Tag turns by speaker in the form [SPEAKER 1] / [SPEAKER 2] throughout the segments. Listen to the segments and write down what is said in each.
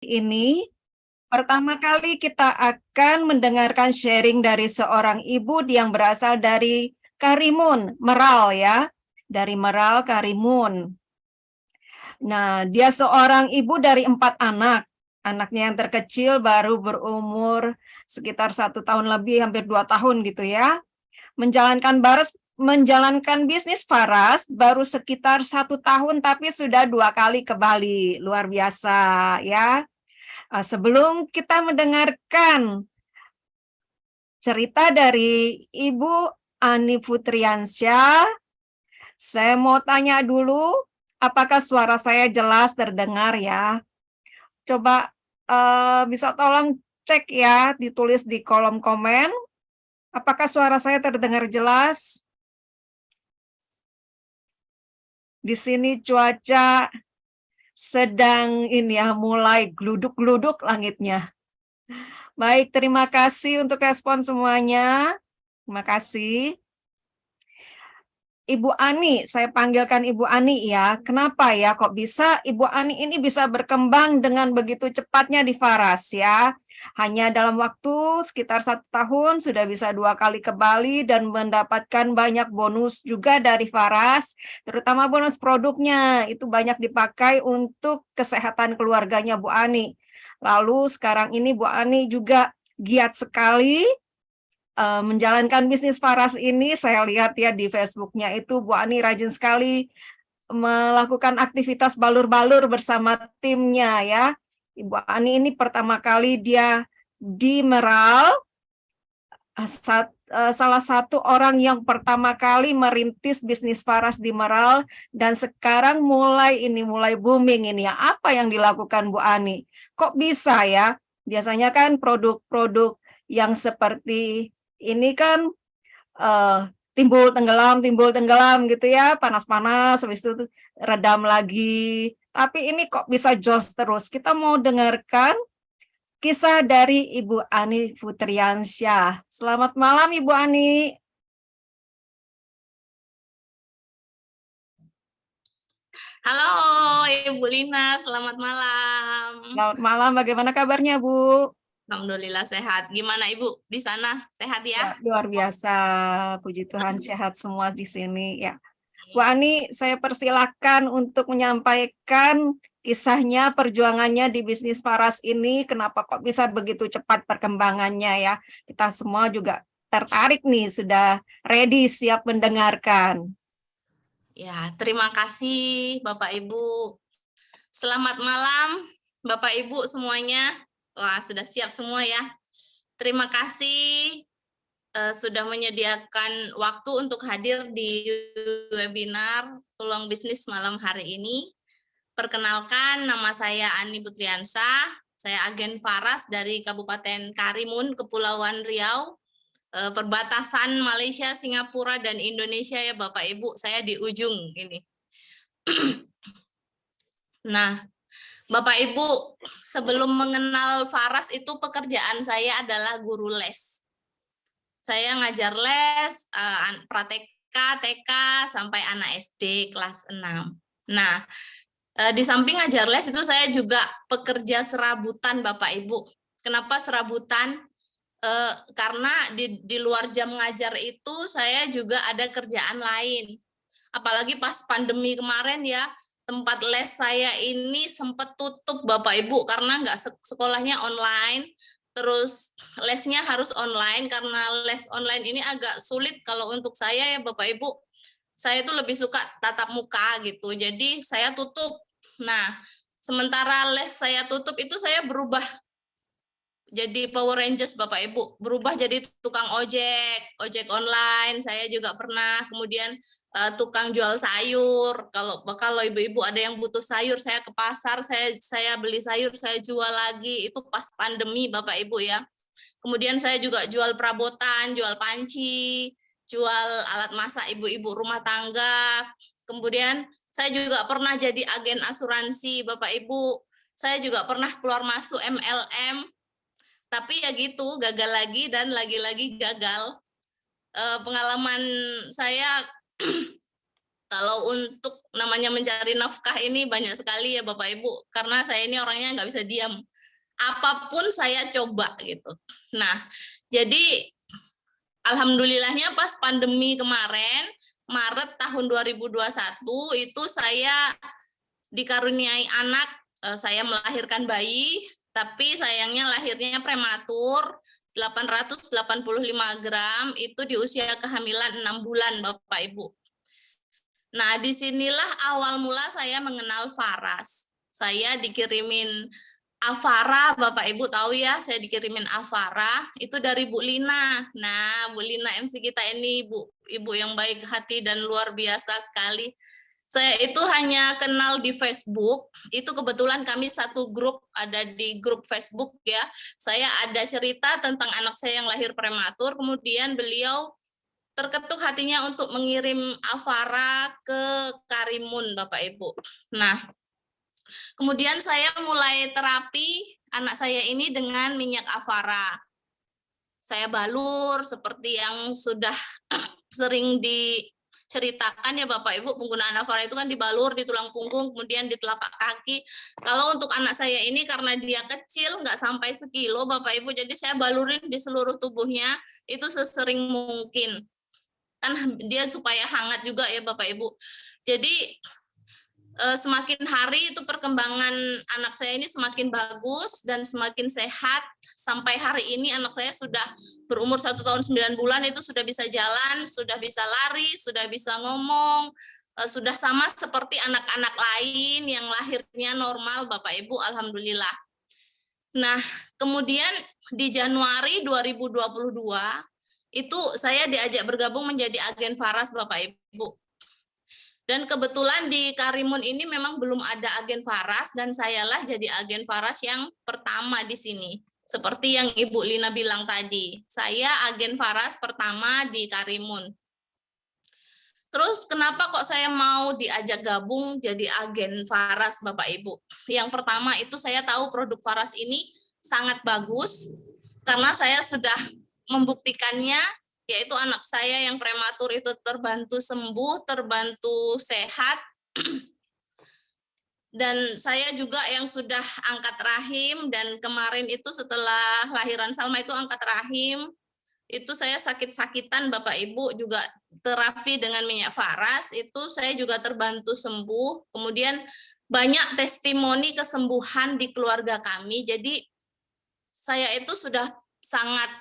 [SPEAKER 1] Ini pertama kali kita akan mendengarkan sharing dari seorang ibu yang berasal dari Karimun, Meral ya. Dari Meral, Karimun. Nah, dia seorang ibu dari 4 anak. Anaknya yang terkecil baru berumur sekitar 1 tahun lebih, hampir 2 tahun gitu ya. Menjalankan bisnis Faras baru sekitar 1 tahun, tapi sudah 2 kali ke Bali. Luar biasa ya. Sebelum kita mendengarkan cerita dari Ibu Ani Futriansyah, saya mau tanya dulu, apakah suara saya jelas terdengar ya? Coba bisa tolong cek ya, ditulis di kolom komen, apakah suara saya terdengar jelas? Di sini cuaca sedang ini ya, mulai gluduk-gluduk langitnya. Baik, terima kasih untuk respon semuanya. Terima kasih. Ibu Ani, saya panggilkan Ibu Ani ya. Kenapa ya kok bisa Ibu Ani ini bisa berkembang dengan begitu cepatnya di Faras ya? Hanya dalam waktu sekitar 1 tahun sudah bisa 2 kali ke Bali dan mendapatkan banyak bonus juga dari Faras, terutama bonus produknya itu banyak dipakai untuk kesehatan keluarganya Bu Ani. Lalu sekarang ini Bu Ani juga giat sekali menjalankan bisnis Faras ini. Saya lihat ya di Facebooknya itu Bu Ani rajin sekali melakukan aktivitas balur-balur bersama timnya ya. Ibu Ani ini pertama kali dia di Meral, salah satu orang yang pertama kali merintis bisnis Faras di Meral, dan sekarang mulai booming ini ya. Apa yang dilakukan Bu Ani? Kok bisa ya? Biasanya kan produk-produk yang seperti ini kan timbul tenggelam gitu ya, panas-panas, habis itu redam lagi. Tapi ini kok bisa jos terus. Kita mau dengarkan kisah dari Ibu Ani Futriansyah. Selamat malam Ibu Ani.
[SPEAKER 2] Halo Ibu Lina, selamat malam.
[SPEAKER 1] Selamat malam, bagaimana kabarnya Bu?
[SPEAKER 2] Alhamdulillah sehat. Gimana Ibu di sana? Sehat ya?
[SPEAKER 1] Luar biasa, puji Tuhan sehat semua di sini ya. Bu Ani, saya persilakan untuk menyampaikan kisahnya, perjuangannya di bisnis Faras ini, kenapa kok bisa begitu cepat perkembangannya ya. Kita semua juga tertarik nih, sudah ready, siap mendengarkan.
[SPEAKER 2] Ya, terima kasih Bapak Ibu. Selamat malam Bapak Ibu semuanya. Wah, sudah siap semua ya. Terima kasih sudah menyediakan waktu untuk hadir di webinar Peluang Bisnis malam hari ini. Perkenalkan, nama saya Ani Putriansah. Saya agen Faras dari Kabupaten Karimun, Kepulauan Riau, perbatasan Malaysia, Singapura, dan Indonesia ya Bapak Ibu. Saya di ujung ini. Nah, Bapak Ibu, sebelum mengenal Faras itu pekerjaan saya adalah guru les. Saya ngajar les, pra-TK, TK, sampai anak SD kelas 6. Nah, di samping ngajar les itu saya juga pekerja serabutan Bapak Ibu. Kenapa serabutan? Karena di luar jam ngajar itu saya juga ada kerjaan lain. Apalagi pas pandemi kemarin ya, tempat les saya ini sempat tutup Bapak Ibu karena nggak sekolahnya online. Terus lesnya harus online karena les online ini agak sulit kalau untuk saya ya Bapak Ibu. Saya itu lebih suka tatap muka gitu. Jadi saya tutup. Nah, sementara les saya tutup itu saya berubah jadi Power Rangers Bapak Ibu, berubah jadi tukang ojek online. Saya juga pernah, kemudian tukang jual sayur. Kalau ibu-ibu ada yang butuh sayur, saya ke pasar, saya beli sayur, saya jual lagi. Itu pas pandemi Bapak Ibu ya. Kemudian saya juga jual perabotan, jual panci, jual alat masak ibu-ibu rumah tangga. Kemudian saya juga pernah jadi agen asuransi Bapak Ibu. Saya juga pernah keluar masuk MLM. Tapi ya gitu, gagal lagi dan lagi-lagi gagal. Pengalaman saya Kalau untuk namanya mencari nafkah ini banyak sekali ya Bapak Ibu, karena saya ini orangnya nggak bisa diam. Apapun saya coba gitu. Nah, jadi alhamdulillahnya pas pandemi kemarin, Maret tahun 2021 itu saya dikaruniai anak, saya melahirkan bayi, tapi sayangnya lahirnya prematur, 885 gram, itu di usia kehamilan 6 bulan Bapak Ibu. Nah, disinilah awal mula saya mengenal Faras. Saya dikirimin Avara, Bapak Ibu tahu ya, saya dikirimin Avara, itu dari Bu Lina. Nah, Bu Lina MC kita ini, Ibu yang baik hati dan luar biasa sekali. Saya itu hanya kenal di Facebook, itu kebetulan kami satu grup, ada di grup Facebook ya. Saya ada cerita tentang anak saya yang lahir prematur, kemudian beliau terketuk hatinya untuk mengirim Avara ke Karimun, Bapak Ibu. Nah, kemudian saya mulai terapi anak saya ini dengan minyak Avara. Saya balur seperti yang sudah sering diceritakan ya Bapak Ibu, penggunaan Avara itu kan dibalur di tulang punggung, kemudian di telapak kaki. Kalau untuk anak saya ini karena dia kecil, nggak sampai sekilo Bapak Ibu, jadi saya balurin di seluruh tubuhnya, itu sesering mungkin. Kan dia supaya hangat juga ya Bapak Ibu. Jadi semakin hari itu perkembangan anak saya ini semakin bagus dan semakin sehat. Sampai hari ini anak saya sudah berumur 1 tahun 9 bulan, itu sudah bisa jalan, sudah bisa lari, sudah bisa ngomong, sudah sama seperti anak-anak lain yang lahirnya normal Bapak Ibu, alhamdulillah. Nah, kemudian di Januari 2022 itu saya diajak bergabung menjadi agen Faras Bapak Ibu. Dan kebetulan di Karimun ini memang belum ada agen Faras, dan sayalah jadi agen Faras yang pertama di sini. Seperti yang Ibu Lina bilang tadi, saya agen Faras pertama di Karimun. Terus kenapa kok saya mau diajak gabung jadi agen Faras Bapak Ibu? Yang pertama itu saya tahu produk Faras ini sangat bagus, karena saya sudah membuktikannya, yaitu anak saya yang prematur itu terbantu sembuh, terbantu sehat. Dan saya juga yang sudah angkat rahim, dan kemarin itu setelah lahiran Salma itu angkat rahim, itu saya sakit-sakitan Bapak Ibu, juga terapi dengan minyak Faras, itu saya juga terbantu sembuh. Kemudian banyak testimoni kesembuhan di keluarga kami, jadi saya itu sudah sangat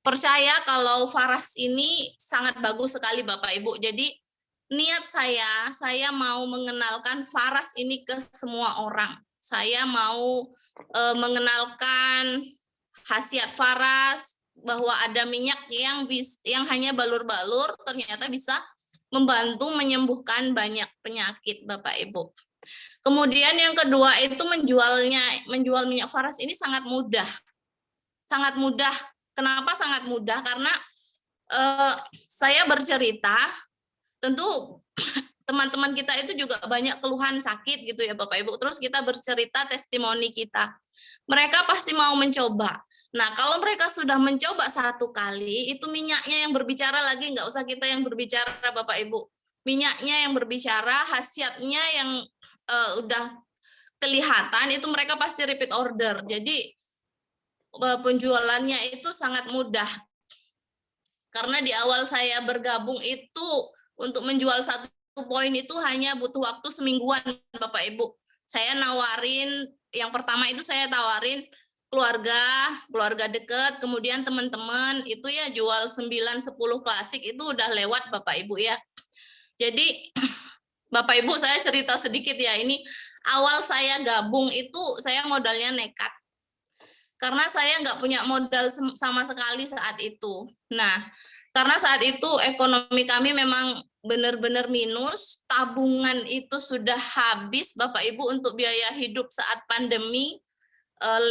[SPEAKER 2] percaya kalau Faras ini sangat bagus sekali Bapak Ibu. Jadi niat saya mau mengenalkan Faras ini ke semua orang. Saya mau mengenalkan khasiat Faras, bahwa ada minyak yang hanya balur-balur ternyata bisa membantu menyembuhkan banyak penyakit Bapak Ibu. Kemudian yang kedua itu menjual minyak Faras ini sangat mudah. Sangat mudah. Kenapa sangat mudah? Karena saya bercerita, tentu teman-teman kita itu juga banyak keluhan sakit gitu ya Bapak Ibu. Terus kita bercerita testimoni kita. Mereka pasti mau mencoba. Nah, kalau mereka sudah mencoba satu kali, itu minyaknya yang berbicara lagi, nggak usah kita yang berbicara Bapak Ibu. Minyaknya yang berbicara, khasiatnya yang udah kelihatan, itu mereka pasti repeat order. Jadi penjualannya itu sangat mudah. Karena di awal saya bergabung itu untuk menjual satu poin itu hanya butuh waktu semingguan Bapak Ibu. Saya nawarin, yang pertama itu saya tawarin keluarga dekat, kemudian teman-teman itu ya jual 9-10 klasik itu udah lewat Bapak Ibu ya. Jadi Bapak Ibu saya cerita sedikit ya, ini awal saya gabung itu saya modalnya nekat. Karena saya nggak punya modal sama sekali saat itu. Nah, karena saat itu ekonomi kami memang benar-benar minus, tabungan itu sudah habis Bapak Ibu untuk biaya hidup saat pandemi,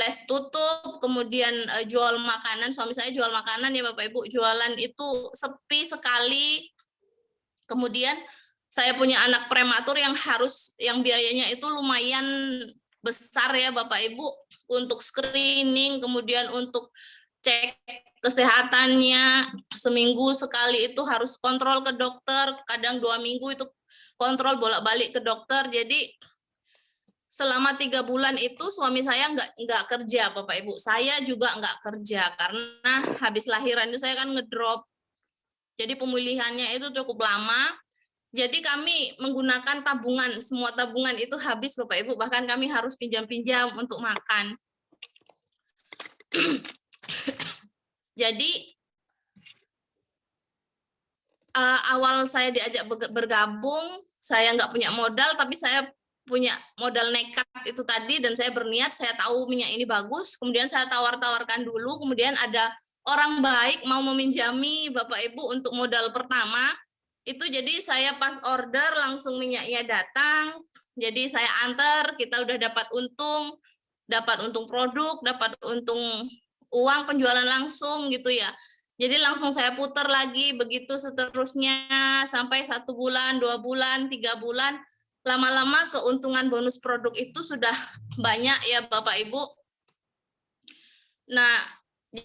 [SPEAKER 2] les tutup, kemudian jual makanan, suami saya jual makanan ya Bapak Ibu, jualan itu sepi sekali. Kemudian saya punya anak prematur yang biayanya itu lumayan besar ya Bapak Ibu, untuk screening, kemudian untuk cek kesehatannya, seminggu sekali itu harus kontrol ke dokter, kadang 2 minggu itu kontrol bolak-balik ke dokter. Jadi selama 3 bulan itu suami saya nggak kerja, Bapak Ibu. Saya juga nggak kerja karena habis lahiran itu saya kan ngedrop. Jadi pemulihannya itu cukup lama. Jadi kami menggunakan tabungan, semua tabungan itu habis Bapak Ibu. Bahkan kami harus pinjam-pinjam untuk makan. Jadi awal saya diajak bergabung, saya nggak punya modal, tapi saya punya modal nekat itu tadi, dan saya berniat, saya tahu minyak ini bagus, kemudian saya tawar-tawarkan dulu, kemudian ada orang baik mau meminjami Bapak Ibu untuk modal pertama, itu jadi saya pas order langsung minyaknya datang, jadi saya antar, kita udah dapat untung produk, dapat untung uang penjualan langsung gitu ya. Jadi langsung saya putar lagi, begitu seterusnya sampai 1 bulan, 2 bulan, 3 bulan, lama-lama keuntungan bonus produk itu sudah banyak ya Bapak Ibu. Nah,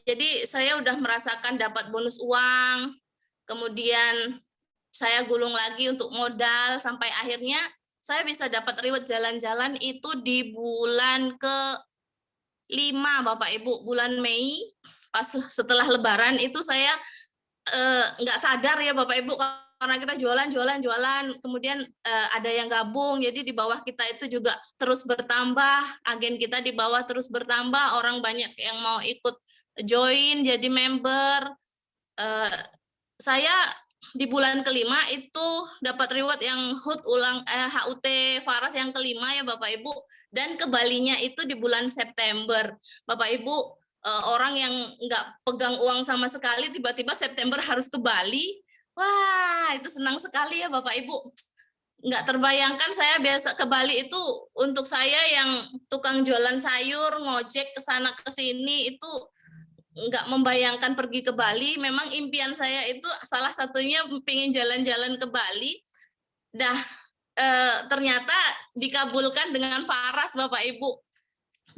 [SPEAKER 2] jadi saya udah merasakan dapat bonus uang, kemudian saya gulung lagi untuk modal, sampai akhirnya saya bisa dapat reward jalan-jalan itu di bulan ke-5 Bapak Ibu, bulan Mei, pas setelah Lebaran itu saya nggak sadar ya Bapak Ibu, karena kita jualan, kemudian ada yang gabung, jadi di bawah kita itu juga terus bertambah, agen kita di bawah terus bertambah, orang banyak yang mau ikut join jadi member. Saya di bulan ke-5 itu dapat reward yang HUT Faras yang ke-5 ya Bapak Ibu, dan kebalinya itu di bulan September. Bapak Ibu, orang yang nggak pegang uang sama sekali tiba-tiba September harus ke Bali. Wah, itu senang sekali ya Bapak Ibu. Nggak terbayangkan, saya biasa ke Bali itu untuk saya yang tukang jualan sayur, ngojek ke sana ke sini itu nggak membayangkan pergi ke Bali. Memang impian saya itu salah satunya pengen jalan-jalan ke Bali. Ternyata dikabulkan dengan Faras Bapak Ibu.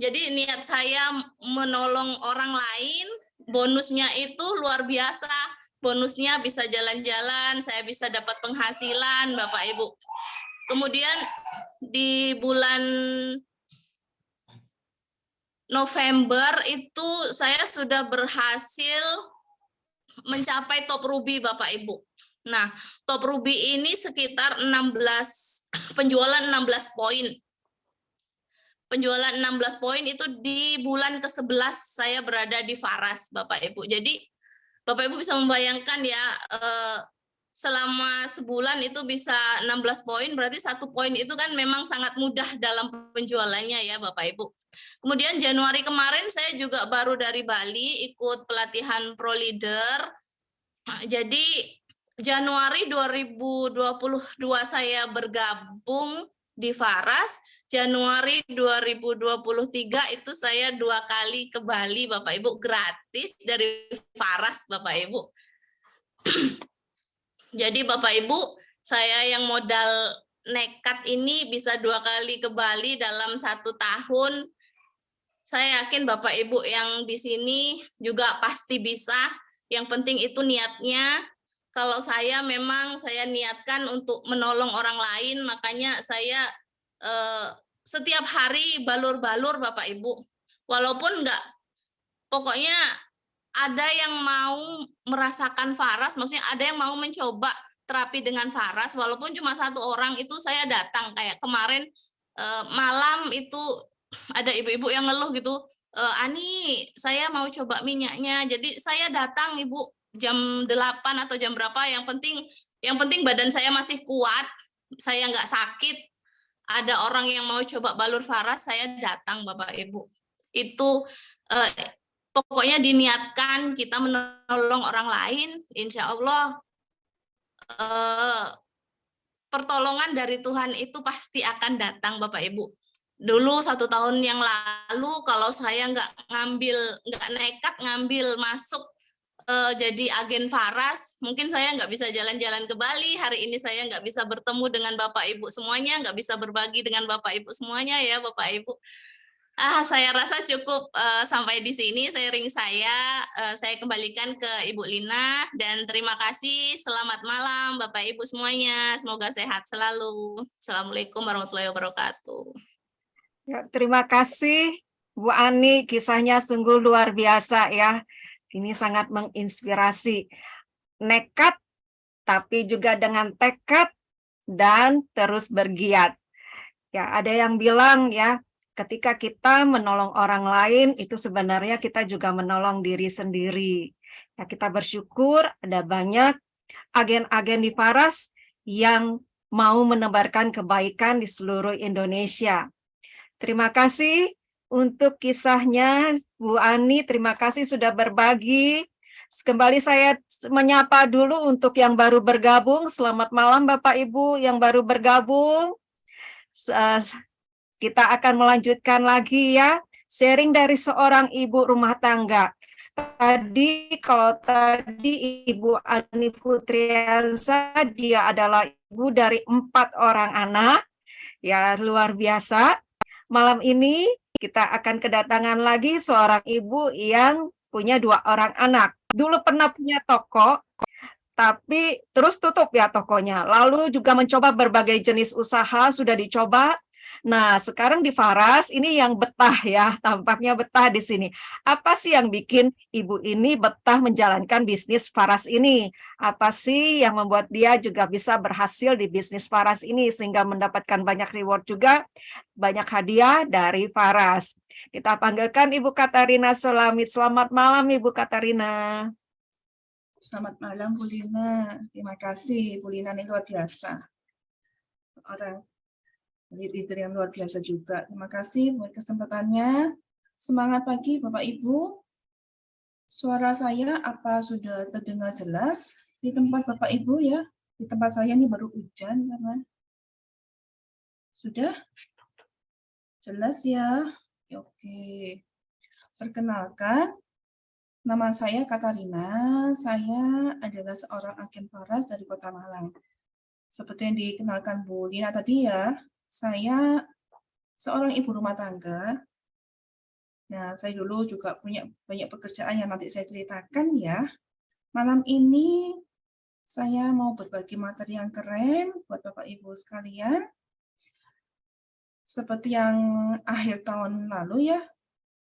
[SPEAKER 2] Jadi niat saya menolong orang lain, bonusnya itu luar biasa. Bonusnya bisa jalan-jalan, saya bisa dapat penghasilan Bapak Ibu. Kemudian di bulan November itu saya sudah berhasil mencapai top ruby Bapak Ibu. Nah, top ruby ini sekitar 16 penjualan 16 poin. Penjualan 16 poin itu di bulan ke-11 saya berada di Faras Bapak Ibu. Jadi Bapak Ibu bisa membayangkan ya, selama sebulan itu bisa 16 poin, berarti 1 poin itu kan memang sangat mudah dalam penjualannya ya Bapak Ibu. Kemudian Januari kemarin saya juga baru dari Bali ikut pelatihan Pro Leader. Jadi Januari 2022 saya bergabung di Faras, Januari 2023 itu saya 2 kali ke Bali Bapak Ibu, gratis dari Faras Bapak Ibu. Jadi Bapak Ibu, saya yang modal nekat ini bisa 2 kali ke Bali dalam 1 tahun. Saya yakin Bapak Ibu yang di sini juga pasti bisa. Yang penting itu niatnya. Kalau saya memang saya niatkan untuk menolong orang lain, makanya saya setiap hari balur-balur Bapak Ibu. Walaupun pokoknya ada yang mau merasakan Faras, maksudnya ada yang mau mencoba terapi dengan Faras, walaupun cuma 1 orang itu saya datang. Kayak kemarin malam itu ada ibu-ibu yang ngeluh gitu, Ani saya mau coba minyaknya, jadi saya datang Ibu jam 8 atau jam berapa, yang penting badan saya masih kuat, saya nggak sakit. Ada orang yang mau coba balur Faras, saya datang Bapak Ibu. Itu pokoknya diniatkan kita menolong orang lain, insya Allah pertolongan dari Tuhan itu pasti akan datang Bapak Ibu. Dulu 1 tahun yang lalu kalau saya nggak nekat ngambil masuk jadi agen Faras, mungkin saya nggak bisa jalan-jalan ke Bali. Hari ini saya nggak bisa bertemu dengan Bapak Ibu semuanya, nggak bisa berbagi dengan Bapak Ibu semuanya ya Bapak Ibu. Saya rasa cukup sampai di sini sharing saya. Saya kembalikan ke Ibu Lina dan terima kasih. Selamat malam Bapak Ibu semuanya. Semoga sehat selalu. Assalamualaikum warahmatullahi wabarakatuh.
[SPEAKER 1] Ya, terima kasih Bu Ani, kisahnya sungguh luar biasa ya. Ini sangat menginspirasi. Nekat, tapi juga dengan tekad dan terus bergiat. Ya, ada yang bilang ya, ketika kita menolong orang lain, itu sebenarnya kita juga menolong diri sendiri. Ya, kita bersyukur ada banyak agen-agen di Faras yang mau menebarkan kebaikan di seluruh Indonesia. Terima kasih untuk kisahnya, Bu Ani. Terima kasih sudah berbagi. Kembali saya menyapa dulu untuk yang baru bergabung. Selamat malam Bapak Ibu yang baru bergabung. Kita akan melanjutkan lagi ya, sharing dari seorang ibu rumah tangga. Kalau tadi Ibu Ani Putriansa, dia adalah ibu dari 4 orang anak, ya luar biasa. Malam ini kita akan kedatangan lagi seorang ibu yang punya 2 orang anak. Dulu pernah punya toko, tapi terus tutup ya tokonya. Lalu juga mencoba berbagai jenis usaha, sudah dicoba. Nah, sekarang di Faras ini yang betah ya, tampaknya betah di sini. Apa sih yang bikin ibu ini betah menjalankan bisnis Faras ini? Apa sih yang membuat dia juga bisa berhasil di bisnis Faras ini sehingga mendapatkan banyak reward juga, banyak hadiah dari Faras? Kita panggilkan Ibu Katarina Solamit. Selamat malam Ibu Katarina.
[SPEAKER 3] Selamat malam Bu Lina. Terima kasih Bu Lina, ini luar biasa. Orang leader yang luar biasa juga. Terima kasih buat kesempatannya. Semangat pagi Bapak Ibu. Suara saya apa sudah terdengar jelas di tempat Bapak Ibu ya? Di tempat saya ini baru hujan, teman. Sudah? Jelas ya? Oke. Perkenalkan, nama saya Katarina. Saya adalah seorang agen Faras dari Kota Malang. Seperti yang dikenalkan Bu Lina tadi ya, saya seorang ibu rumah tangga. Nah, saya dulu juga punya banyak pekerjaan yang nanti saya ceritakan ya. Malam ini saya mau berbagi materi yang keren buat Bapak Ibu sekalian. Seperti yang akhir tahun lalu ya,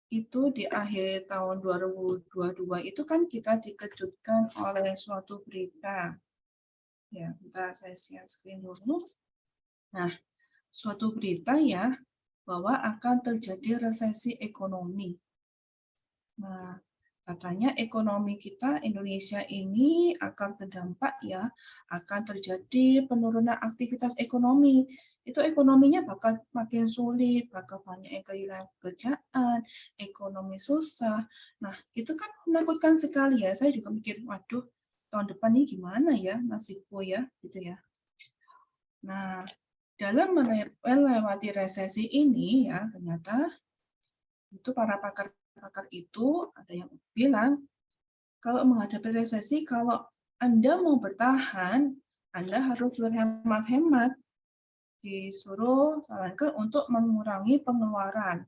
[SPEAKER 3] itu di akhir tahun 2022 itu kan kita dikejutkan oleh suatu berita. Ya, bentar saya share screen dulu. Nah, suatu berita ya, bahwa akan terjadi resesi ekonomi. Nah, katanya ekonomi kita Indonesia ini akan terdampak ya, akan terjadi penurunan aktivitas ekonomi. Itu ekonominya bakal makin sulit, bakal banyak yang kehilangan pekerjaan, ekonomi susah. Nah, itu kan menakutkan sekali ya. Saya juga mikir, waduh, tahun depan ini gimana ya nasibku ya, gitu ya. Nah, dalam melewati resesi ini ya ternyata itu para pakar-pakar itu ada yang bilang kalau menghadapi resesi, kalau Anda mau bertahan, Anda harus berhemat-hemat. Disuruh sarankan untuk mengurangi pengeluaran.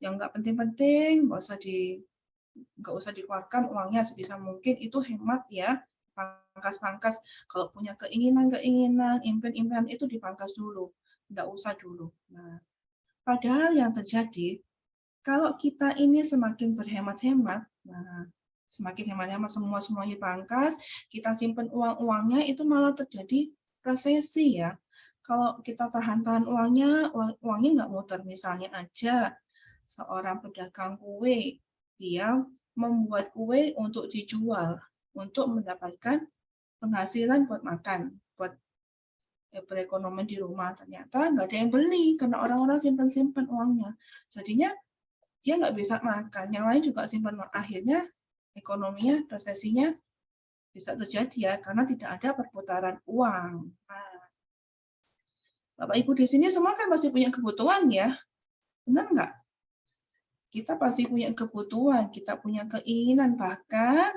[SPEAKER 3] Yang nggak penting-penting, nggak usah dikeluarkan uangnya sebisa mungkin, itu hemat ya. Pangkas-pangkas, kalau punya keinginan, impian-impian itu dipangkas dulu, nggak usah dulu. Nah, padahal yang terjadi, kalau kita ini semakin berhemat-hemat, nah, semakin hemat-hemat semuanya pangkas, kita simpan uang-uangnya, itu malah terjadi resesi ya. Kalau kita tahan-tahan uangnya nggak muter. Misalnya aja, seorang pedagang kue, dia membuat kue untuk dijual, untuk mendapatkan penghasilan buat makan, buat perekonomian di rumah. Ternyata nggak ada yang beli karena orang-orang simpan-simpan uangnya. Jadinya dia nggak bisa makan. Yang lain juga simpan uang. Akhirnya ekonominya, resesinya bisa terjadi ya karena tidak ada perputaran uang. Nah, Bapak Ibu di sini semua kan pasti punya kebutuhan ya, benar nggak? Kita pasti punya kebutuhan, kita punya keinginan, bahkan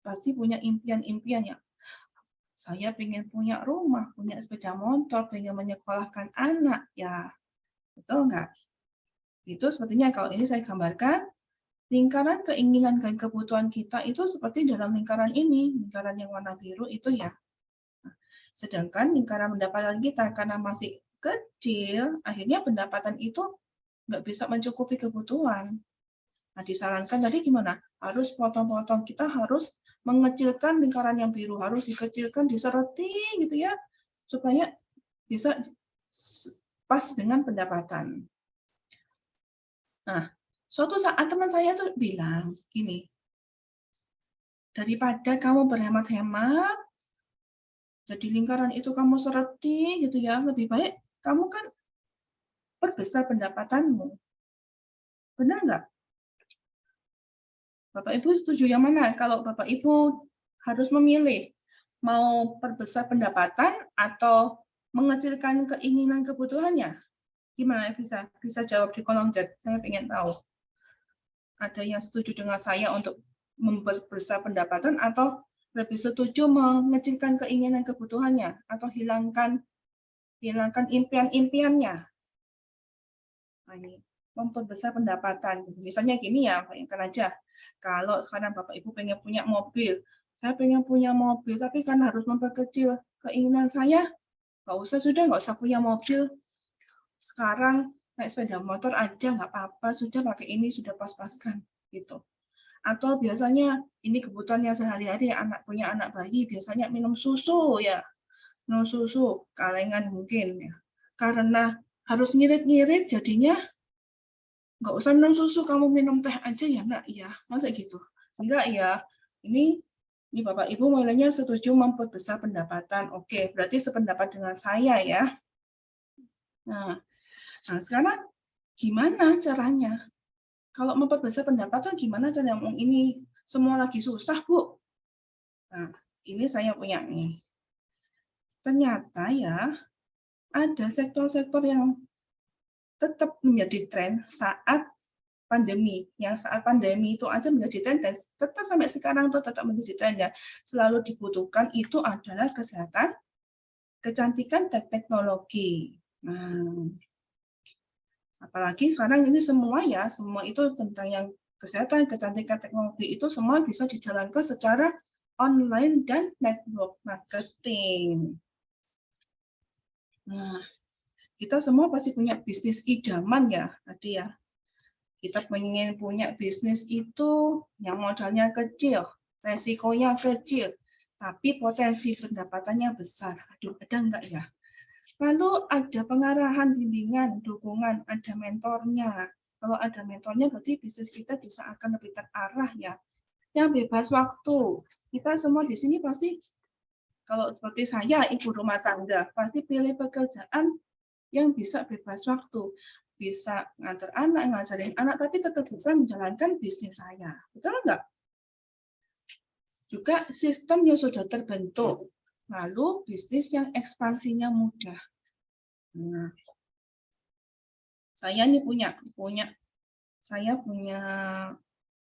[SPEAKER 3] pasti punya impian-impian ya. Saya pengen punya rumah, punya sepeda motor, pengen menyekolahkan anak, ya betul nggak? Itu sepertinya kalau ini saya gambarkan, lingkaran keinginan dan kebutuhan kita itu seperti dalam lingkaran ini, lingkaran yang warna biru itu ya. Sedangkan lingkaran pendapatan kita karena masih kecil, akhirnya pendapatan itu nggak bisa mencukupi kebutuhan. Nah, disarankan tadi gimana? Harus potong-potong, kita harus mengecilkan lingkaran yang biru, harus dikecilkan, diseroti gitu ya, supaya bisa pas dengan pendapatan. Nah, suatu saat teman saya tuh bilang gini, daripada kamu berhemat-hemat, jadi lingkaran itu kamu sereti gitu ya, lebih baik kamu kan perbesar pendapatanmu. Benar nggak? Bapak Ibu setuju yang mana? Kalau Bapak Ibu harus memilih mau perbesar pendapatan atau mengecilkan keinginan kebutuhannya, gimana bisa jawab di kolom chat? Saya ingin tahu. Ada yang setuju dengan saya untuk membesar pendapatan atau lebih setuju mengecilkan keinginan kebutuhannya atau hilangkan impian-impiannya. Nah, ini memperbesar pendapatan. Misalnya gini ya, bayangkan aja. Kalau sekarang Bapak Ibu pengen punya mobil, saya pengen punya mobil, tapi kan harus memperkecil keinginan saya. Nggak usah punya mobil. Sekarang naik sepeda motor aja nggak apa-apa, sudah pakai ini, sudah pas-paskan. Gitu. Atau biasanya ini kebutuhannya sehari-hari, punya anak bayi, biasanya minum susu ya. Minum susu, kalengan mungkin ya. Karena harus ngirit-ngirit, jadinya nggak usah minum susu, kamu minum teh aja ya nak, ya masa gitu? Enggak ya, ini Bapak Ibu mulainya setuju memperbesar pendapatan. Oke, berarti sependapat dengan saya ya. Nah sekarang gimana caranya? Kalau memperbesar pendapatan gimana caranya? Ini semua lagi susah, Bu. Nah, ini saya punya nih. Ternyata ya, ada sektor-sektor yang tetap menjadi tren saat pandemi. Yang saat pandemi itu aja menjadi tren dan tetap sampai sekarang tuh tetap menjadi tren ya. Selalu dibutuhkan itu adalah kesehatan, kecantikan, dan teknologi. Nah, apalagi sekarang ini semua itu tentang yang kesehatan, kecantikan, teknologi itu semua bisa dijalankan secara online dan network marketing. Nah, kita semua pasti punya bisnis idaman ya tadi ya. Kita pengen punya bisnis itu yang modalnya kecil, resikonya kecil, tapi potensi pendapatannya besar. Aduh, ada enggak ya? Lalu ada pengarahan, bimbingan, dukungan, ada mentornya. Kalau ada mentornya berarti bisnis kita bisa akan lebih terarah ya. Yang bebas waktu. Kita semua di sini pasti, kalau seperti saya, ibu rumah tangga, pasti pilih pekerjaan yang bisa bebas waktu. Bisa ngantar anak, ngajarin anak, tapi tetap bisa menjalankan bisnis saya. Betul enggak? Juga sistem yang sudah terbentuk. Lalu bisnis yang ekspansinya mudah. Nah, saya ini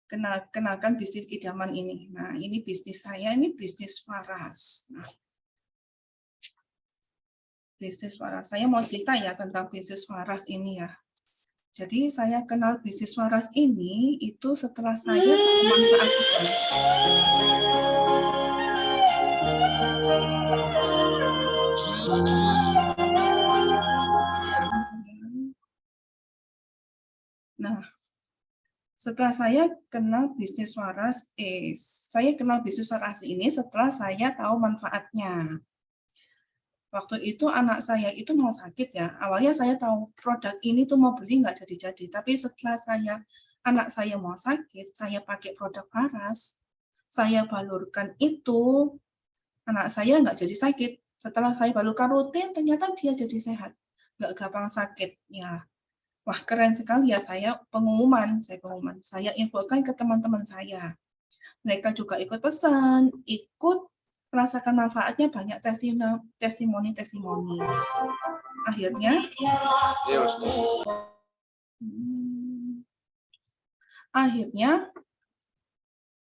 [SPEAKER 3] kenalkan bisnis idaman ini. Nah, ini bisnis saya, ini bisnis waras. Nah, bisnis waras. Saya mau cerita ya tentang bisnis waras ini ya. Jadi saya kenal bisnis waras ini itu setelah saya memanfaatkan. Nah, setelah saya kenal bisnis waras, saya kenal bisnis waras ini setelah saya tahu manfaatnya. Waktu itu anak saya itu mau sakit ya. Awalnya saya tahu produk ini tuh mau beli nggak jadi-jadi. Tapi setelah anak saya mau sakit, saya pakai produk waras, saya balurkan itu, anak saya nggak jadi sakit. Setelah saya balurkan rutin, ternyata dia jadi sehat, nggak gampang sakit. Ya, wah keren sekali ya, saya infokan ke teman-teman saya. Mereka juga ikut pesan, ikut merasakan manfaatnya, banyak testimoni. Akhirnya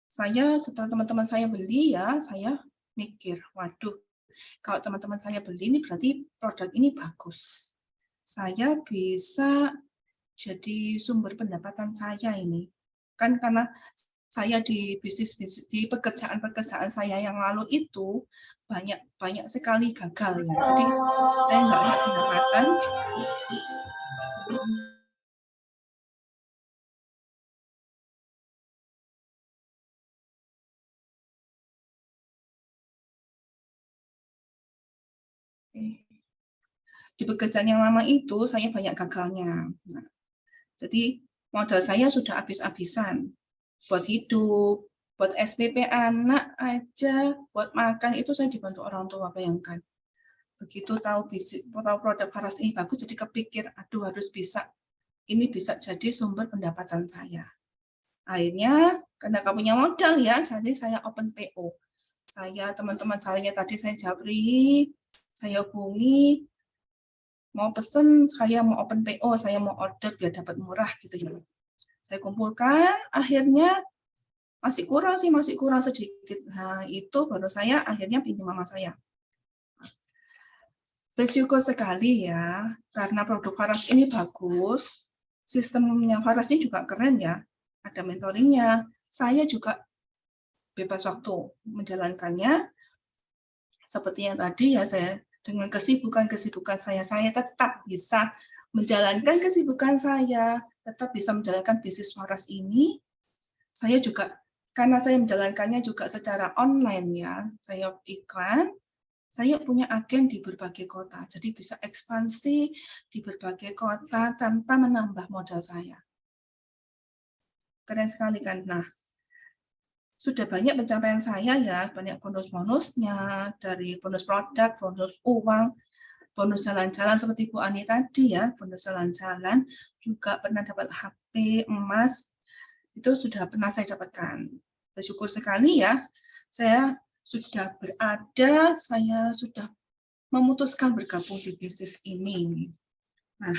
[SPEAKER 3] saya setelah teman-teman saya beli ya, saya mikir, waduh, kalau teman-teman saya beli ini berarti produk ini bagus. Saya bisa jadi sumber pendapatan saya ini. Kan karena saya di bisnis di pekerjaan saya yang lalu itu banyak sekali gagal ya. Jadi saya nggak ada pendapatan. Di pekerjaan yang lama itu saya banyak gagalnya. Nah, jadi modal saya sudah habis-habisan buat hidup, buat SPP anak aja, buat makan itu saya dibantu orang tua, bayangkan. Begitu tahu produk Faras ini bagus, jadi kepikir, aduh harus bisa, ini bisa jadi sumber pendapatan saya. Akhirnya karena kamu punya modal ya, jadi saya open PO. Saya teman-teman saya tadi saya japri, saya hubungi, mau pesen, saya mau open PO, saya mau order biar dapat murah gitu ya. Saya kumpulkan, akhirnya masih kurang sedikit. Nah, itu baru saya akhirnya pinjam mama saya. Bersyukur sekali ya, karena produk Faras ini bagus, sistemnya Faras ini juga keren ya, ada mentoringnya. Saya juga bebas waktu menjalankannya. Seperti yang tadi ya, saya dengan kesibukan saya tetap bisa menjalankan kesibukan saya, tetap bisa menjalankan bisnis Faras ini. Saya juga, karena saya menjalankannya juga secara online ya, saya iklan, saya punya agen di berbagai kota, jadi bisa ekspansi di berbagai kota tanpa menambah modal saya. Keren sekali kan? Nah, sudah banyak pencapaian saya ya, banyak bonus-bonusnya, dari bonus produk, bonus uang, bonus jalan-jalan seperti Bu Ani tadi ya, bonus jalan-jalan, juga pernah dapat HP, emas, itu sudah pernah saya dapatkan. Bersyukur sekali ya, saya sudah berada, saya sudah memutuskan bergabung di bisnis ini. Nah,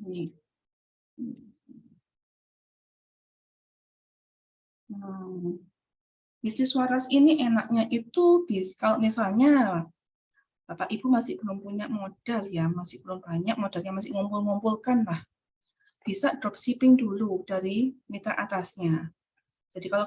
[SPEAKER 3] ini. Bisnis Faras ini enaknya itu kalau misalnya Bapak Ibu masih belum punya modal ya, masih belum banyak modalnya, masih ngumpul-ngumpulkan lah. Bisa dropshipping dulu dari mitra atasnya. Jadi kalau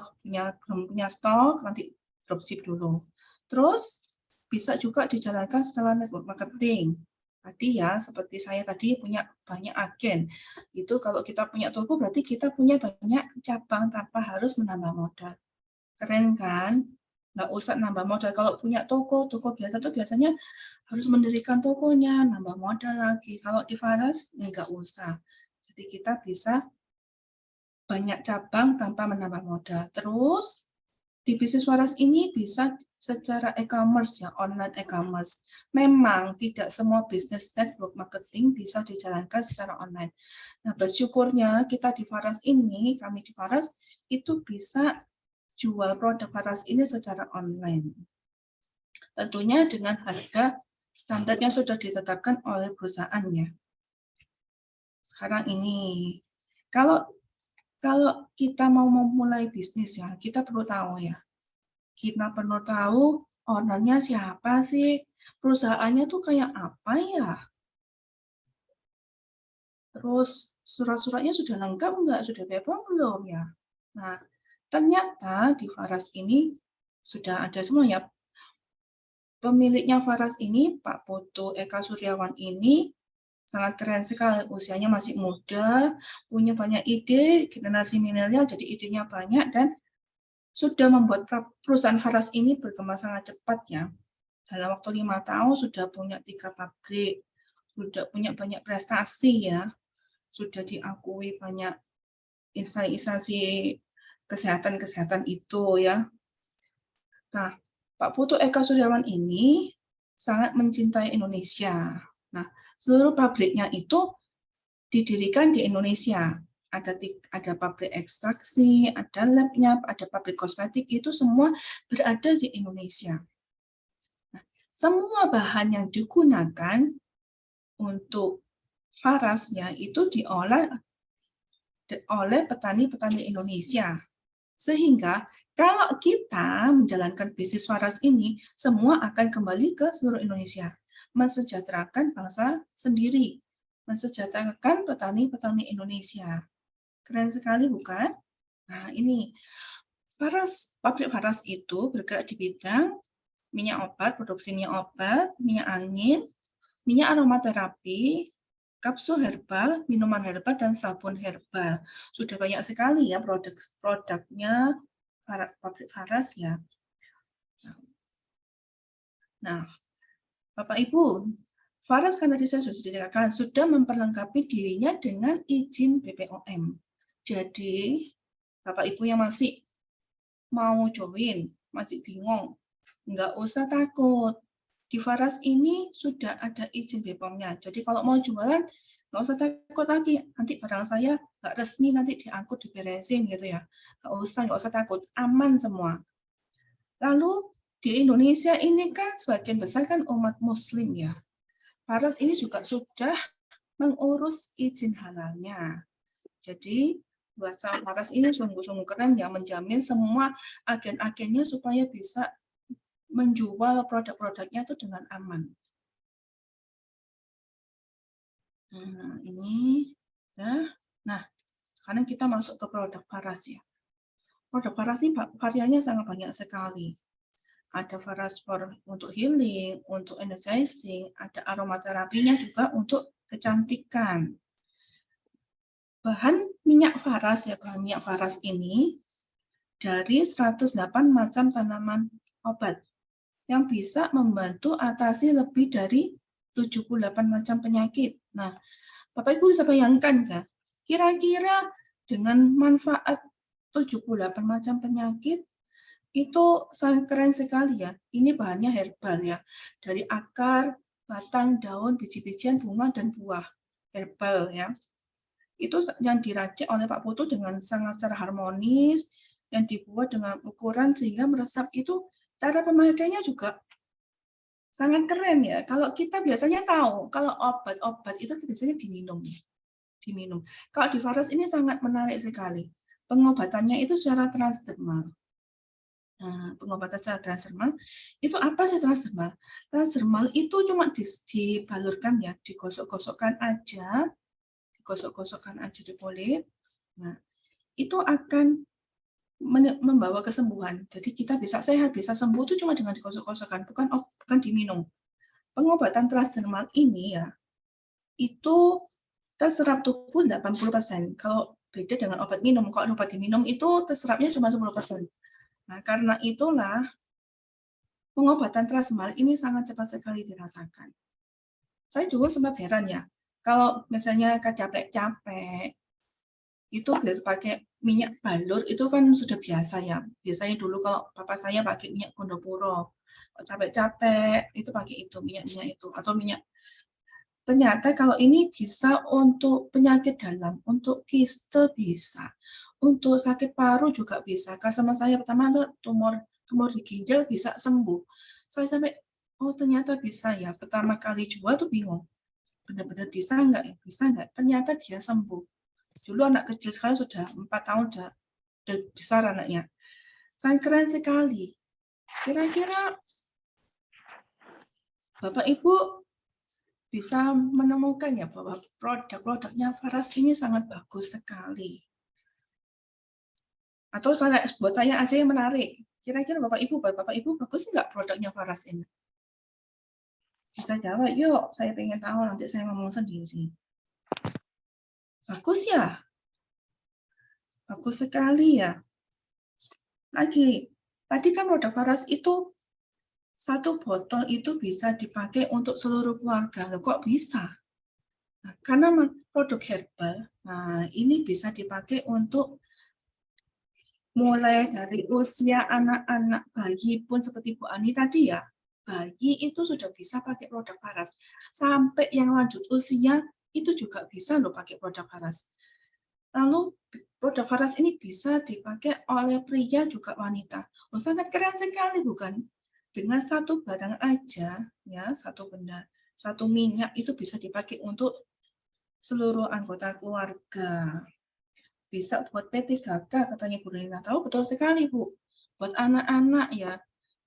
[SPEAKER 3] belum punya stok, nanti dropship dulu. Terus bisa juga dijalankan setelah network marketing. Tadi ya, seperti saya tadi punya banyak agen. Itu kalau kita punya toko berarti kita punya banyak cabang tanpa harus menambah modal. Keren kan? Nggak usah nambah modal. Kalau punya toko biasa tuh biasanya harus mendirikan tokonya, nambah modal lagi. Kalau di Faras, nggak usah. Jadi kita bisa banyak cabang tanpa menambah modal. Terus, di bisnis Faras ini bisa secara e-commerce ya, online e-commerce. Memang tidak semua bisnis network marketing bisa dijalankan secara online. Nah, bersyukurnya kita di Faras ini, kami di Faras, itu bisa jual produk Faras ini secara online. Tentunya dengan harga standar yang sudah ditetapkan oleh perusahaannya. Sekarang ini, kalau kita mau memulai bisnis ya, kita perlu tahu ya. Kita perlu tahu ownernya siapa sih, perusahaannya tuh kayak apa ya. Terus surat-suratnya sudah lengkap enggak, sudah bebas belum ya. Nah, ternyata di Faras ini sudah ada semua ya. Pemiliknya Faras ini, Pak Putu Eka Suryawan ini, sangat keren sekali, usianya masih muda, punya banyak ide, generasi milenial, jadi idenya banyak, dan sudah membuat perusahaan Faras ini berkembang sangat cepat ya. Dalam waktu 5 tahun sudah punya 3 pabrik, sudah punya banyak prestasi ya, sudah diakui banyak instansi kesehatan itu ya. Nah, Pak Putu Eka Suryawan ini sangat mencintai Indonesia. Nah, seluruh pabriknya itu didirikan di Indonesia. Ada pabrik ekstraksi, ada labnya, ada pabrik kosmetik, itu semua berada di Indonesia. Nah, semua bahan yang digunakan untuk Farasnya itu diolah oleh petani-petani Indonesia. Sehingga kalau kita menjalankan bisnis waras ini, semua akan kembali ke seluruh Indonesia, mensejahterakan bangsa sendiri, mensejahterakan petani-petani Indonesia. Keren sekali, bukan? Nah, ini pabrik Faras itu bergerak di bidang minyak obat, produksi minyak obat, minyak angin, minyak aromaterapi, kapsul herbal, minuman herbal, dan sabun herbal. Sudah banyak sekali ya produknya pabrik Faras ya. Nah, Bapak Ibu, Faras kan tadi saya sudah ceritakan, sudah memperlengkapi dirinya dengan izin BPOM. Jadi, Bapak Ibu yang masih mau join, masih bingung, nggak usah takut. Di Faras ini sudah ada izin BPOM-nya. Jadi kalau mau jualan, nggak usah takut lagi. Nanti barang saya nggak resmi, nanti diangkut, diberesin gitu ya. Nggak usah takut. Aman semua. Lalu di Indonesia ini kan sebagian besar kan umat Muslim ya. Faras ini juga sudah mengurus izin halalnya. Jadi bahasa Faras ini sungguh-sungguh keren ya, menjamin semua agen-agennya supaya bisa menjual produk-produknya itu dengan aman. Nah, ini ya. Nah, sekarang kita masuk ke produk Faras ya. Produk Faras ini variannya sangat banyak sekali. Ada Faras untuk healing, untuk energizing, ada aromaterapinya juga untuk kecantikan. Bahan minyak Faras ya, bahan minyak Faras ini dari 108 macam tanaman obat yang bisa membantu atasi lebih dari 78 macam penyakit. Nah, Bapak Ibu bisa bayangkan kan, kira-kira dengan manfaat 78 macam penyakit itu sangat keren sekali ya. Ini bahannya herbal ya, dari akar, batang, daun, biji-bijian, bunga, dan buah. Herbal ya. Itu yang diracik oleh Pak Putu dengan sangat secara harmonis, yang dibuat dengan ukuran sehingga meresap itu cara pemakaiannya juga sangat keren ya. Kalau kita biasanya tahu, kalau obat-obat itu biasanya diminum. Kalau di Faras ini sangat menarik sekali. Pengobatannya itu secara transdermal. Nah, pengobatan secara transdermal, itu apa sih transdermal? Transdermal itu cuma dibalurkan ya, digosok-gosokkan aja di kulit. Nah, itu akan membawa kesembuhan. Jadi kita bisa sehat, bisa sembuh itu cuma dengan digosok-gosokkan, bukan diminum. Pengobatan transdermal ini ya, itu terserap tubuh 80%. Kalau beda dengan obat minum, kalau obat diminum itu terserapnya cuma 10%. Nah, karena itulah pengobatan transdermal ini sangat cepat sekali dirasakan. Saya juga sempat heran ya, kalau misalnya capek-capek, itu biasa pakai minyak balur, itu kan sudah biasa ya. Biasanya dulu kalau papa saya pakai minyak Gondopuro, kalau capek-capek itu pakai itu, minyak-minyak itu, atau minyak. Ternyata kalau ini bisa untuk penyakit dalam, untuk kiste bisa, untuk sakit paru juga bisa. Karena saya pertama itu tumor di ginjal bisa sembuh. Saya sampai, oh ternyata bisa ya. Pertama kali coba tuh bingung, benar-benar bisa nggak ya? Bisa nggak? Ternyata dia sembuh. Dulu anak kecil sekali sudah 4 tahun udah besar anaknya. Sangat keren sekali. Kira-kira Bapak Ibu bisa menemukan ya bahwa produk-produknya Faras ini sangat bagus sekali. Atau buat saya aja yang menarik. Kira-kira Bapak Ibu bagus nggak produknya Faras ini? Bisa jawab, yuk saya pengen tahu, nanti saya ngomong sendiri. Bagus ya? Bagus sekali ya. Lagi, tadi kan produk Faras itu satu botol itu bisa dipakai untuk seluruh keluarga. Loh, kok bisa? Nah, karena produk herbal, nah ini bisa dipakai untuk mulai dari usia anak-anak, bayi pun seperti Bu Ani tadi ya. Bayi itu sudah bisa pakai produk Faras. Sampai yang lanjut usia itu juga bisa loh pakai produk Faras. Lalu produk Faras ini bisa dipakai oleh pria juga wanita. Oh, sangat keren sekali bukan? Dengan satu barang aja, ya satu benda, satu minyak itu bisa dipakai untuk seluruh anggota keluarga. bisa buat P3K, katanya Bu Rina. Tahu betul sekali, Bu. Buat anak-anak ya.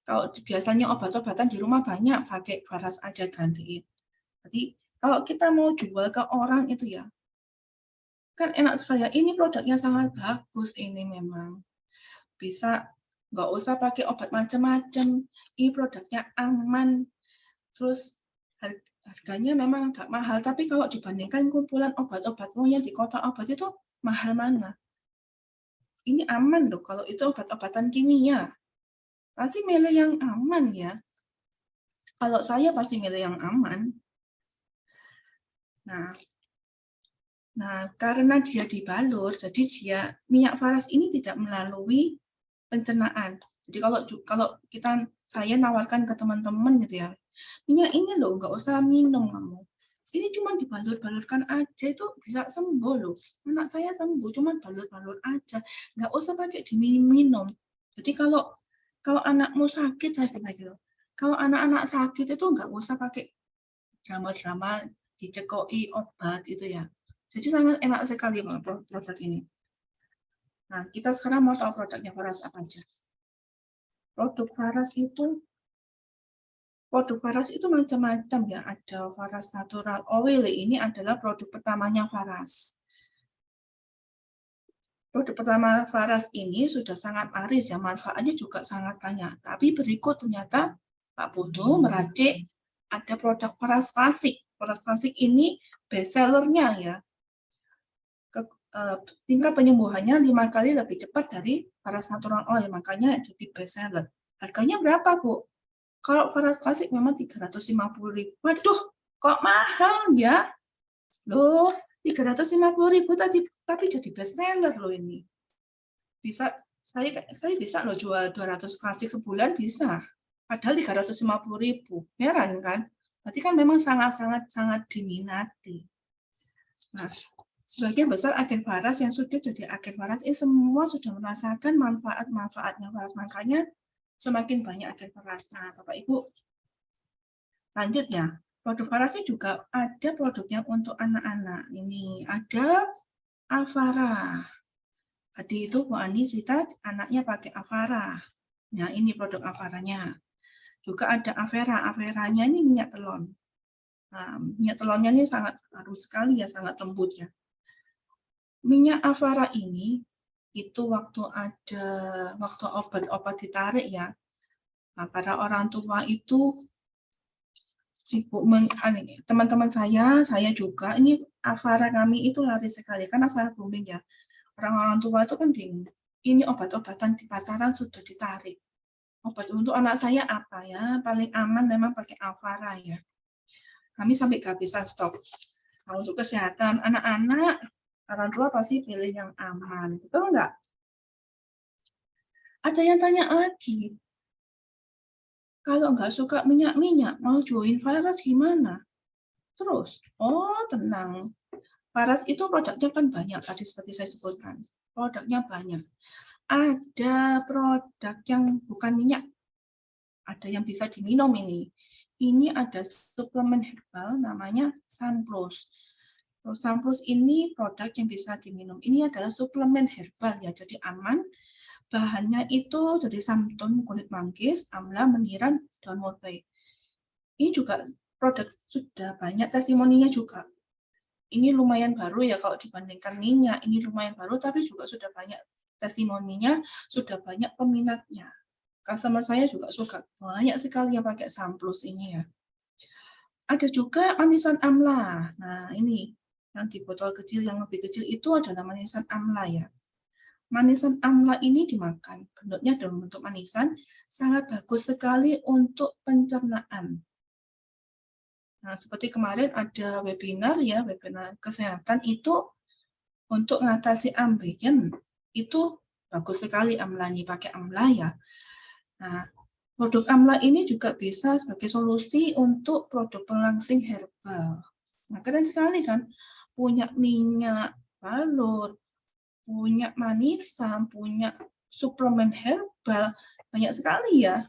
[SPEAKER 3] Kalau biasanya obat-obatan di rumah banyak, pakai Faras aja gantiin. Jadi kalau kita mau jual ke orang itu ya, kan enak sekali. Ini produknya sangat bagus ini memang. Bisa nggak usah pakai obat macam-macam. Ini produknya aman. Terus harganya memang agak mahal, tapi kalau dibandingkan kumpulan obat-obat yang di kota obat itu mahal mana? Ini aman loh kalau itu obat-obatan kimia. Pasti milih yang aman ya. Kalau saya pasti milih yang aman. Nah, karena dia dibalur, jadi dia minyak Faras ini tidak melalui pencernaan. Jadi kalau saya nawarkan ke teman-teman gitu ya, minyak ini loh nggak usah minum kamu. Ini cuma dibalur-balurkan aja itu bisa sembuh loh. Anak saya sembuh cuma balur-balur aja, nggak usah pakai diminum. Jadi kalau anakmu sakit saya bilang gitu. Kalau anak-anak sakit itu nggak usah pakai drama-drama dicekoi obat itu ya. Jadi sangat enak sekali produk ini. Nah, kita sekarang mau tahu produknya Faras apa aja. Produk Faras itu macam-macam ya. Ada Faras Natural Oil, ini adalah produk pertamanya Faras. Produk pertama Faras ini sudah sangat laris ya, manfaatnya juga sangat banyak. Tapi berikut ternyata Pak Putu meracik ada produk Faras Klasik. Faras Klasik ini best sellernya ya. Tingkat penyembuhannya 5 kali lebih cepat dari Faras Natural Oil, makanya jadi best seller. Harganya berapa, Bu? Kalau Faras Klasik memang 350.000. Waduh, kok mahal ya? Loh, 350.000 tadi, tapi jadi best seller loh ini. Bisa saya bisa loh jual 200 klasik sebulan bisa. Padahal 350.000. Heran kan? Berarti kan memang sangat diminati. Nah, sebagian besar agen Faras yang sudah jadi agen Faras ini semua sudah merasakan manfaat-manfaatnya Faras. Makanya semakin banyak agen Faras. Nah, Bapak Ibu, lanjutnya, produk Faras ini juga ada produknya untuk anak-anak. Ini ada Avara. Tadi itu Bu Ani cerita anaknya pakai Avara. Nah, ini produk Avaranya. Juga ada Avera. Averanya ini minyak telon. Nah, minyak telonnya ini sangat halus sekali ya, sangat lembut ya. Minyak Avara ini itu waktu obat-obat ditarik ya, nah, para orang tua itu sibuk teman-teman saya juga ini Avara kami itu laris sekali karena saya booming ya. Orang-orang tua itu kan bingung. Ini obat-obatan di pasaran sudah ditarik. Obat untuk anak saya apa ya? Paling aman memang pakai Avara ya. Kami sampai nggak bisa stop. Nah, untuk kesehatan anak-anak, orang tua pasti pilih yang aman, betul nggak? Ada yang tanya lagi, kalau nggak suka minyak-minyak, mau join Faras gimana? Terus, oh tenang, Faras itu produknya kan banyak, tadi seperti saya sebutkan, produknya banyak. Ada produk yang bukan minyak, ada yang bisa diminum ini. Ini ada suplemen herbal namanya Sunplus. Sunplus ini produk yang bisa diminum. Ini adalah suplemen herbal ya, jadi aman. Bahannya itu dari santun kulit manggis, amla, meniran, daun murai. Ini juga produk sudah banyak testimoninya juga. Ini lumayan baru ya kalau dibandingkan minyak. Ini lumayan baru tapi juga sudah banyak testimoninya, sudah banyak peminatnya. Customer saya juga suka. Banyak sekali yang pakai Sunplus ini ya. Ada juga manisan amla. Nah, ini yang di botol kecil yang lebih kecil itu adalah manisan amla ya. Manisan amla ini dimakan. Bentuknya dalam bentuk manisan sangat bagus sekali untuk pencernaan. Nah, seperti kemarin ada webinar ya, webinar kesehatan itu untuk mengatasi ambeien. Itu bagus sekali amlanya, pakai amla ya. Nah, produk amla ini juga bisa sebagai solusi untuk produk pelangsing herbal. Nah, keren sekali kan? Punya minyak balur, punya manisan, punya suplemen herbal, banyak sekali ya.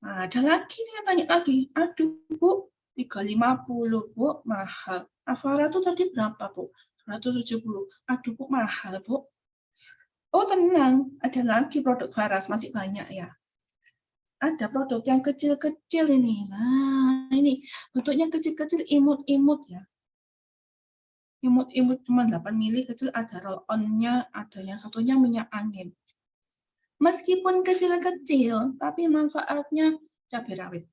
[SPEAKER 3] Nah, ada lagi nih yang tanya lagi, aduh Bu, 350 Bu, mahal. Avara tuh tadi berapa Bu? 270. Aduh, Bu, mahal, Bu. Oh, tenang, ada lagi produk Faras, masih banyak ya. Ada produk yang kecil-kecil ini. Nah, ini bentuknya kecil-kecil, imut-imut ya. Imut-imut cuma 8 mili kecil, ada roll-on-nya, ada yang satunya minyak angin. Meskipun kecil-kecil, tapi manfaatnya cabai rawit.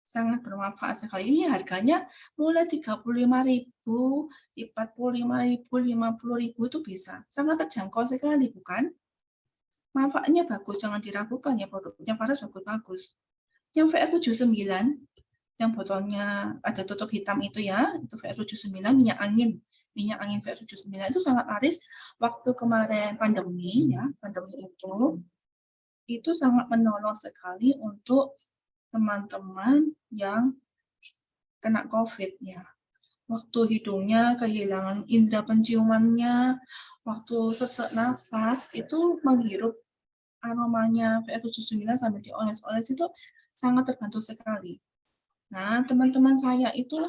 [SPEAKER 3] Sangat bermanfaat sekali. Ini harganya mulai 35.000, 45.000, 50.000 itu bisa. Sangat terjangkau sekali, bukan? Manfaatnya bagus, jangan diragukan ya, produknya Faras bagus-bagus. Yang VR79, yang botolnya ada tutup hitam itu ya, itu VR79 minyak angin. Minyak angin VR79 itu sangat laris waktu kemarin pandemi ya, pandemi itu sangat menolong sekali untuk teman-teman yang kena COVID ya. Waktu hidungnya kehilangan indera penciumannya, waktu sesak nafas itu menghirup aromanya VR79 sambil dioles-oles itu sangat terbantu sekali. Nah, teman-teman saya itu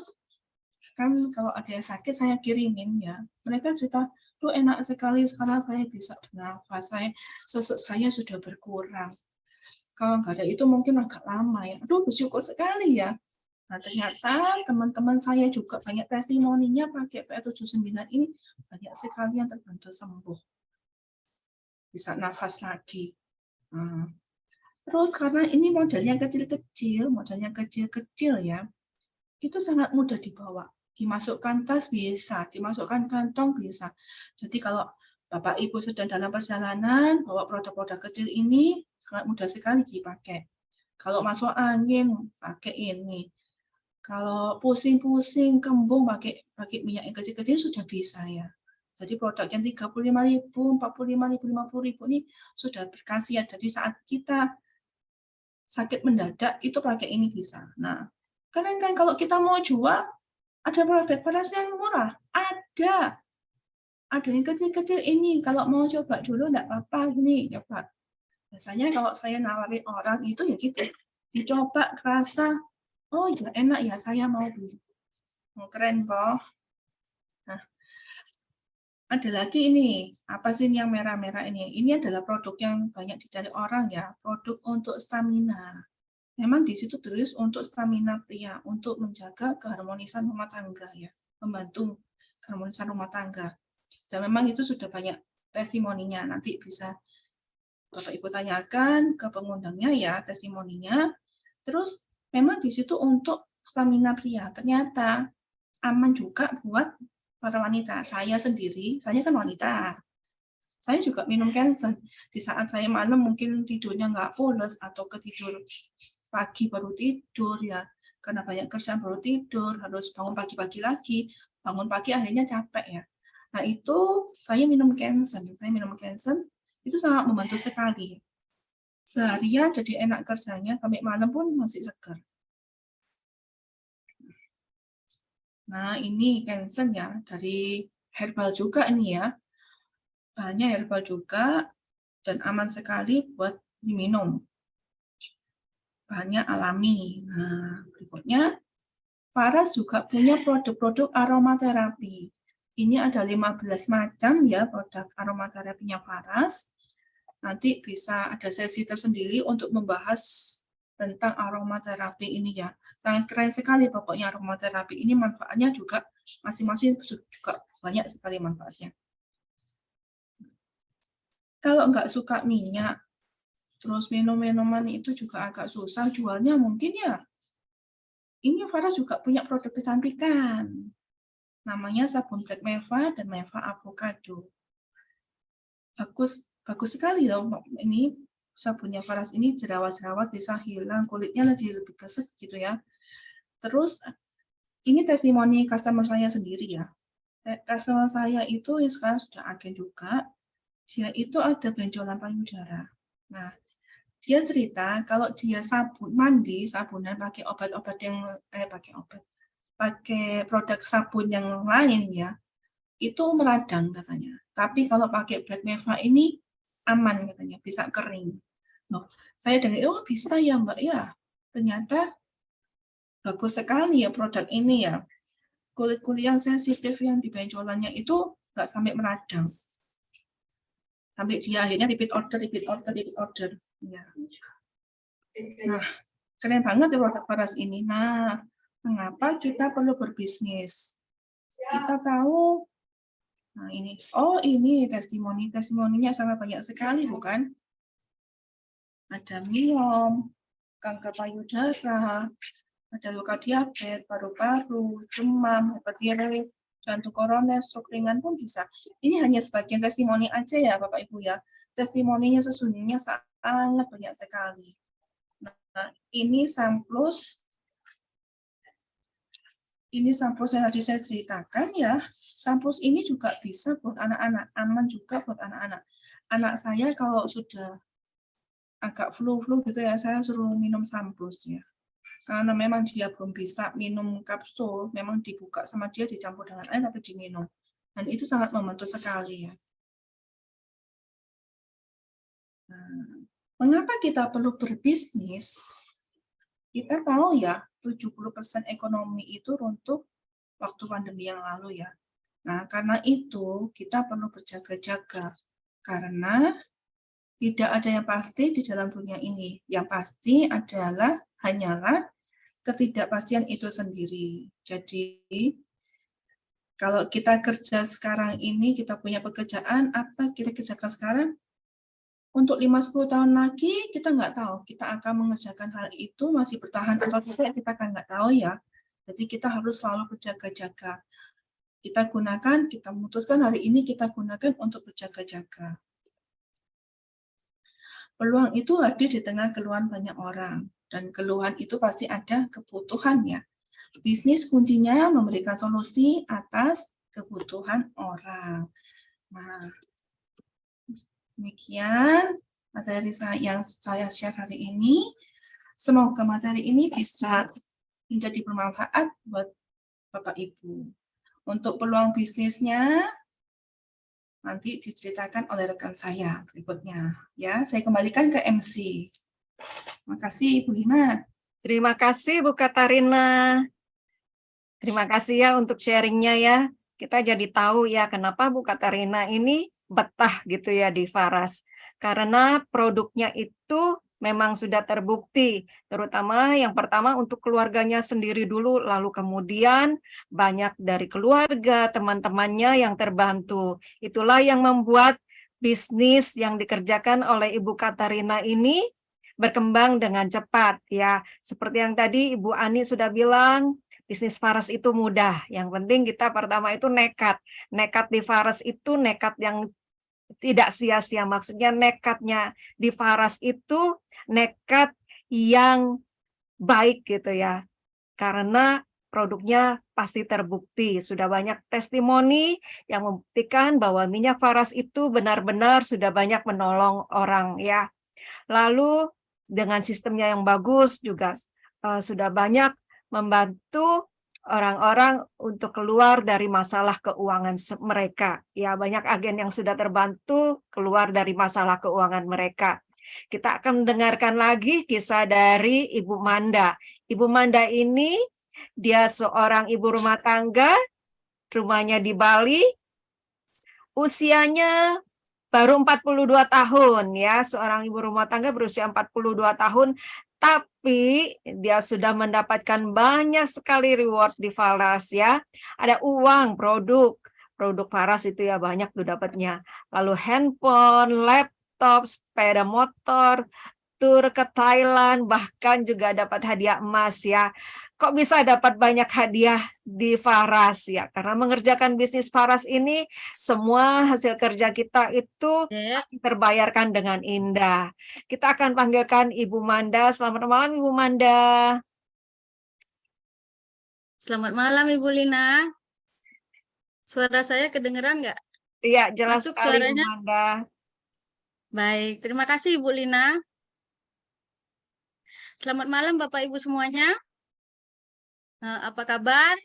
[SPEAKER 3] kan kalau ada yang sakit saya kirimin ya. Mereka cerita, tuh enak sekali sekarang saya bisa bernafas, sesak saya sudah berkurang. Kalau nggak ada itu mungkin agak lama ya. Aduh, bersyukur sekali ya. Nah, ternyata teman-teman saya juga banyak testimoninya pakai PR79 ini banyak sekali yang terbantu sembuh. Bisa nafas lagi. Terus karena ini modelnya kecil-kecil ya, itu sangat mudah dibawa. Dimasukkan tas bisa, dimasukkan kantong bisa. Jadi kalau Bapak Ibu sedang dalam perjalanan, bawa produk-produk kecil ini sangat mudah sekali dipakai. Kalau masuk angin, pakai ini. Kalau pusing-pusing, kembung, pakai minyak yang kecil-kecil sudah bisa ya. Jadi produk yang 35.000, 45.000, 50.000 ini sudah berkhasiat. Jadi saat kita sakit mendadak itu pakai ini bisa. Nah, kadang kan kalau kita mau jual, ada produk Faras yang murah. Ada yang kecil-kecil ini. Kalau mau coba dulu enggak apa-apa, ini coba. Biasanya kalau saya nawarin orang itu ya gitu. Dicoba kerasa, oh ya enak ya, saya mau beli. Mau keren kok. Nah, ada lagi ini, apa sih yang merah-merah ini? Ini adalah produk yang banyak dicari orang ya, produk untuk stamina. Memang di situ terus untuk stamina pria, untuk menjaga keharmonisan rumah tangga ya, membantu keharmonisan rumah tangga. Dan memang itu sudah banyak testimoninya, nanti bisa Bapak Ibu tanyakan ke pengundangnya ya testimoninya. Terus memang di situ untuk stamina pria, ternyata aman juga buat para wanita. Saya sendiri, saya kan wanita. Saya juga minum Kensen. Di saat saya malam mungkin tidurnya nggak pulas atau ketidur pagi baru tidur ya. Karena banyak kerjaan baru tidur, harus bangun pagi-pagi lagi. Bangun pagi akhirnya capek ya. Nah itu saya minum Kensen. Itu sangat membantu sekali. Seharian jadi enak kerjanya, sampai malam pun masih segar. Nah, ini Kensen ya, dari herbal juga ini ya. Bahannya herbal juga, dan aman sekali buat diminum. Bahannya alami. Nah, berikutnya, Faras juga punya produk-produk aromaterapi. Ini ada 15 macam ya produk aromaterapinya Faras. Nanti bisa ada sesi tersendiri untuk membahas tentang aromaterapi ini ya. Sangat keren sekali pokoknya aromaterapi ini, manfaatnya juga masing-masing juga banyak sekali manfaatnya. Kalau nggak suka minyak, terus minum-minuman itu juga agak susah jualnya mungkin ya. Ini Faras juga punya produk kecantikan. Namanya sabun Black Meva dan Meva Avocado. Bagus sekali loh ini sabunnya Faras ini, jerawat-jerawat bisa hilang, kulitnya lebih keset gitu ya. Terus ini testimoni customer saya sendiri ya. Customer saya itu sekarang sudah agen juga. Dia itu ada benjolan payudara. Nah, dia cerita kalau dia sabunan pakai obat-obat yang pakai produk sabun yang lain ya, itu meradang katanya. Tapi kalau pakai Black Meva ini aman katanya, bisa kering. Loh, saya dengar, oh bisa ya Mbak ya. Ternyata bagus sekali ya produk ini ya. kulit-kulit yang sensitif yang di benjolannya itu nggak sampai meradang. Sampai dia akhirnya repeat order. Ya. Nah, keren banget ya produk Faras ini. Nah, mengapa kita perlu berbisnis? Kita tahu, nah ini, oh ini testimoninya sangat banyak sekali, bukan? Ada miom, kanker payudara, ada luka diabetes, paru-paru, demam, hipertiroid, jantung koroner, stroke ringan pun bisa. Ini hanya sebagian testimoni aja ya Bapak Ibu ya. Testimoninya sesungguhnya sangat banyak sekali. Nah, ini sampulus yang tadi saya ceritakan ya. Sampulus ini juga bisa buat anak-anak, aman juga buat anak-anak. Anak saya kalau sudah agak flu gitu ya, saya suruh minum sampulus ya. Karena memang dia belum bisa minum kapsul, memang dibuka sama dia dicampur dengan air tapi diminum. Dan itu sangat membantu sekali ya. Nah, mengapa kita perlu berbisnis? Kita tahu ya, 70% ekonomi itu runtuh waktu pandemi yang lalu ya. Nah, karena itu kita perlu berjaga-jaga. Karena tidak ada yang pasti di dalam dunia ini. Yang pasti hanyalah ketidakpastian itu sendiri. Jadi, kalau kita kerja sekarang ini, kita punya pekerjaan, apa kita kerjakan sekarang? Untuk 5-10 tahun lagi, kita nggak tahu. Kita akan mengerjakan hal itu, masih bertahan atau tidak, kita akan nggak tahu ya. Jadi kita harus selalu berjaga-jaga. Kita memutuskan hari ini kita gunakan untuk berjaga-jaga. Peluang itu hadir di tengah keluhan banyak orang. Dan keluhan itu pasti ada kebutuhan ya. Bisnis kuncinya memberikan solusi atas kebutuhan orang. Nah, demikian materi yang saya share hari ini. Semoga materi ini bisa menjadi bermanfaat buat Bapak Ibu. Untuk peluang bisnisnya nanti diceritakan oleh rekan saya berikutnya. Ya, saya kembalikan ke MC. Terima kasih Ibu Lina.
[SPEAKER 1] Terima kasih Bu Katarina. Terima kasih ya untuk sharingnya ya. Kita jadi tahu ya kenapa Bu Katarina ini betah gitu ya di Faras. Karena produknya itu memang sudah terbukti. Terutama yang pertama untuk keluarganya sendiri dulu, lalu kemudian banyak dari keluarga, teman-temannya yang terbantu. Itulah yang membuat bisnis yang dikerjakan oleh Ibu Katarina ini berkembang dengan cepat ya. Seperti yang tadi Ibu Ani sudah bilang, bisnis Faras itu mudah. Yang penting kita pertama itu nekat. Nekat di Faras itu nekat yang tidak sia-sia. Maksudnya nekatnya di Faras itu nekat yang baik gitu ya. Karena produknya pasti terbukti. Sudah banyak testimoni yang membuktikan bahwa minyak Faras itu benar-benar sudah banyak menolong orang ya. Lalu dengan sistemnya yang bagus juga sudah banyak membantu orang-orang untuk keluar dari masalah keuangan mereka. Ya, banyak agen yang sudah terbantu keluar dari masalah keuangan mereka. Kita akan mendengarkan lagi kisah dari Ibu Manda. Ibu Manda ini dia seorang ibu rumah tangga, rumahnya di Bali, usianya baru 42 tahun ya, seorang ibu rumah tangga berusia 42 tahun, tapi dia sudah mendapatkan banyak sekali reward di Faras ya. Ada uang, produk Faras itu ya banyak tuh dapatnya. Lalu handphone, laptop, sepeda motor, tur ke Thailand, bahkan juga dapat hadiah emas ya. Kok bisa dapat banyak hadiah di Faras ya? Karena mengerjakan bisnis Faras ini, semua hasil kerja kita itu pasti terbayarkan dengan indah. Kita akan panggilkan Ibu Manda. Selamat malam Ibu Manda.
[SPEAKER 4] Selamat malam Ibu Lina. Suara saya kedengeran nggak?
[SPEAKER 1] Iya, jelas
[SPEAKER 4] Masuk
[SPEAKER 1] sekali
[SPEAKER 4] suaranya?
[SPEAKER 1] Ibu Manda.
[SPEAKER 4] Baik, terima kasih Ibu Lina. Selamat malam Bapak Ibu semuanya. Apa kabar?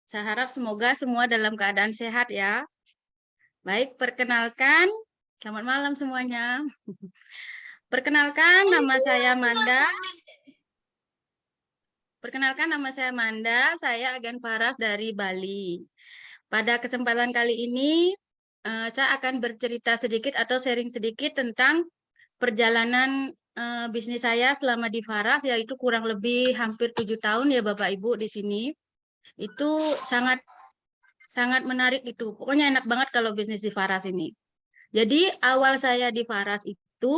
[SPEAKER 4] Saya harap semoga semua dalam keadaan sehat ya. Baik, perkenalkan. Selamat malam semuanya. Perkenalkan, nama saya Manda. Perkenalkan, nama saya Manda, saya agen Faras dari Bali. Pada kesempatan kali ini, saya akan bercerita sedikit atau sharing sedikit tentang perjalanan bisnis saya selama di Faras, yaitu kurang lebih hampir 7 tahun ya Bapak Ibu di sini. Itu sangat sangat menarik itu. Pokoknya enak banget kalau bisnis di Faras ini. Jadi awal saya di Faras itu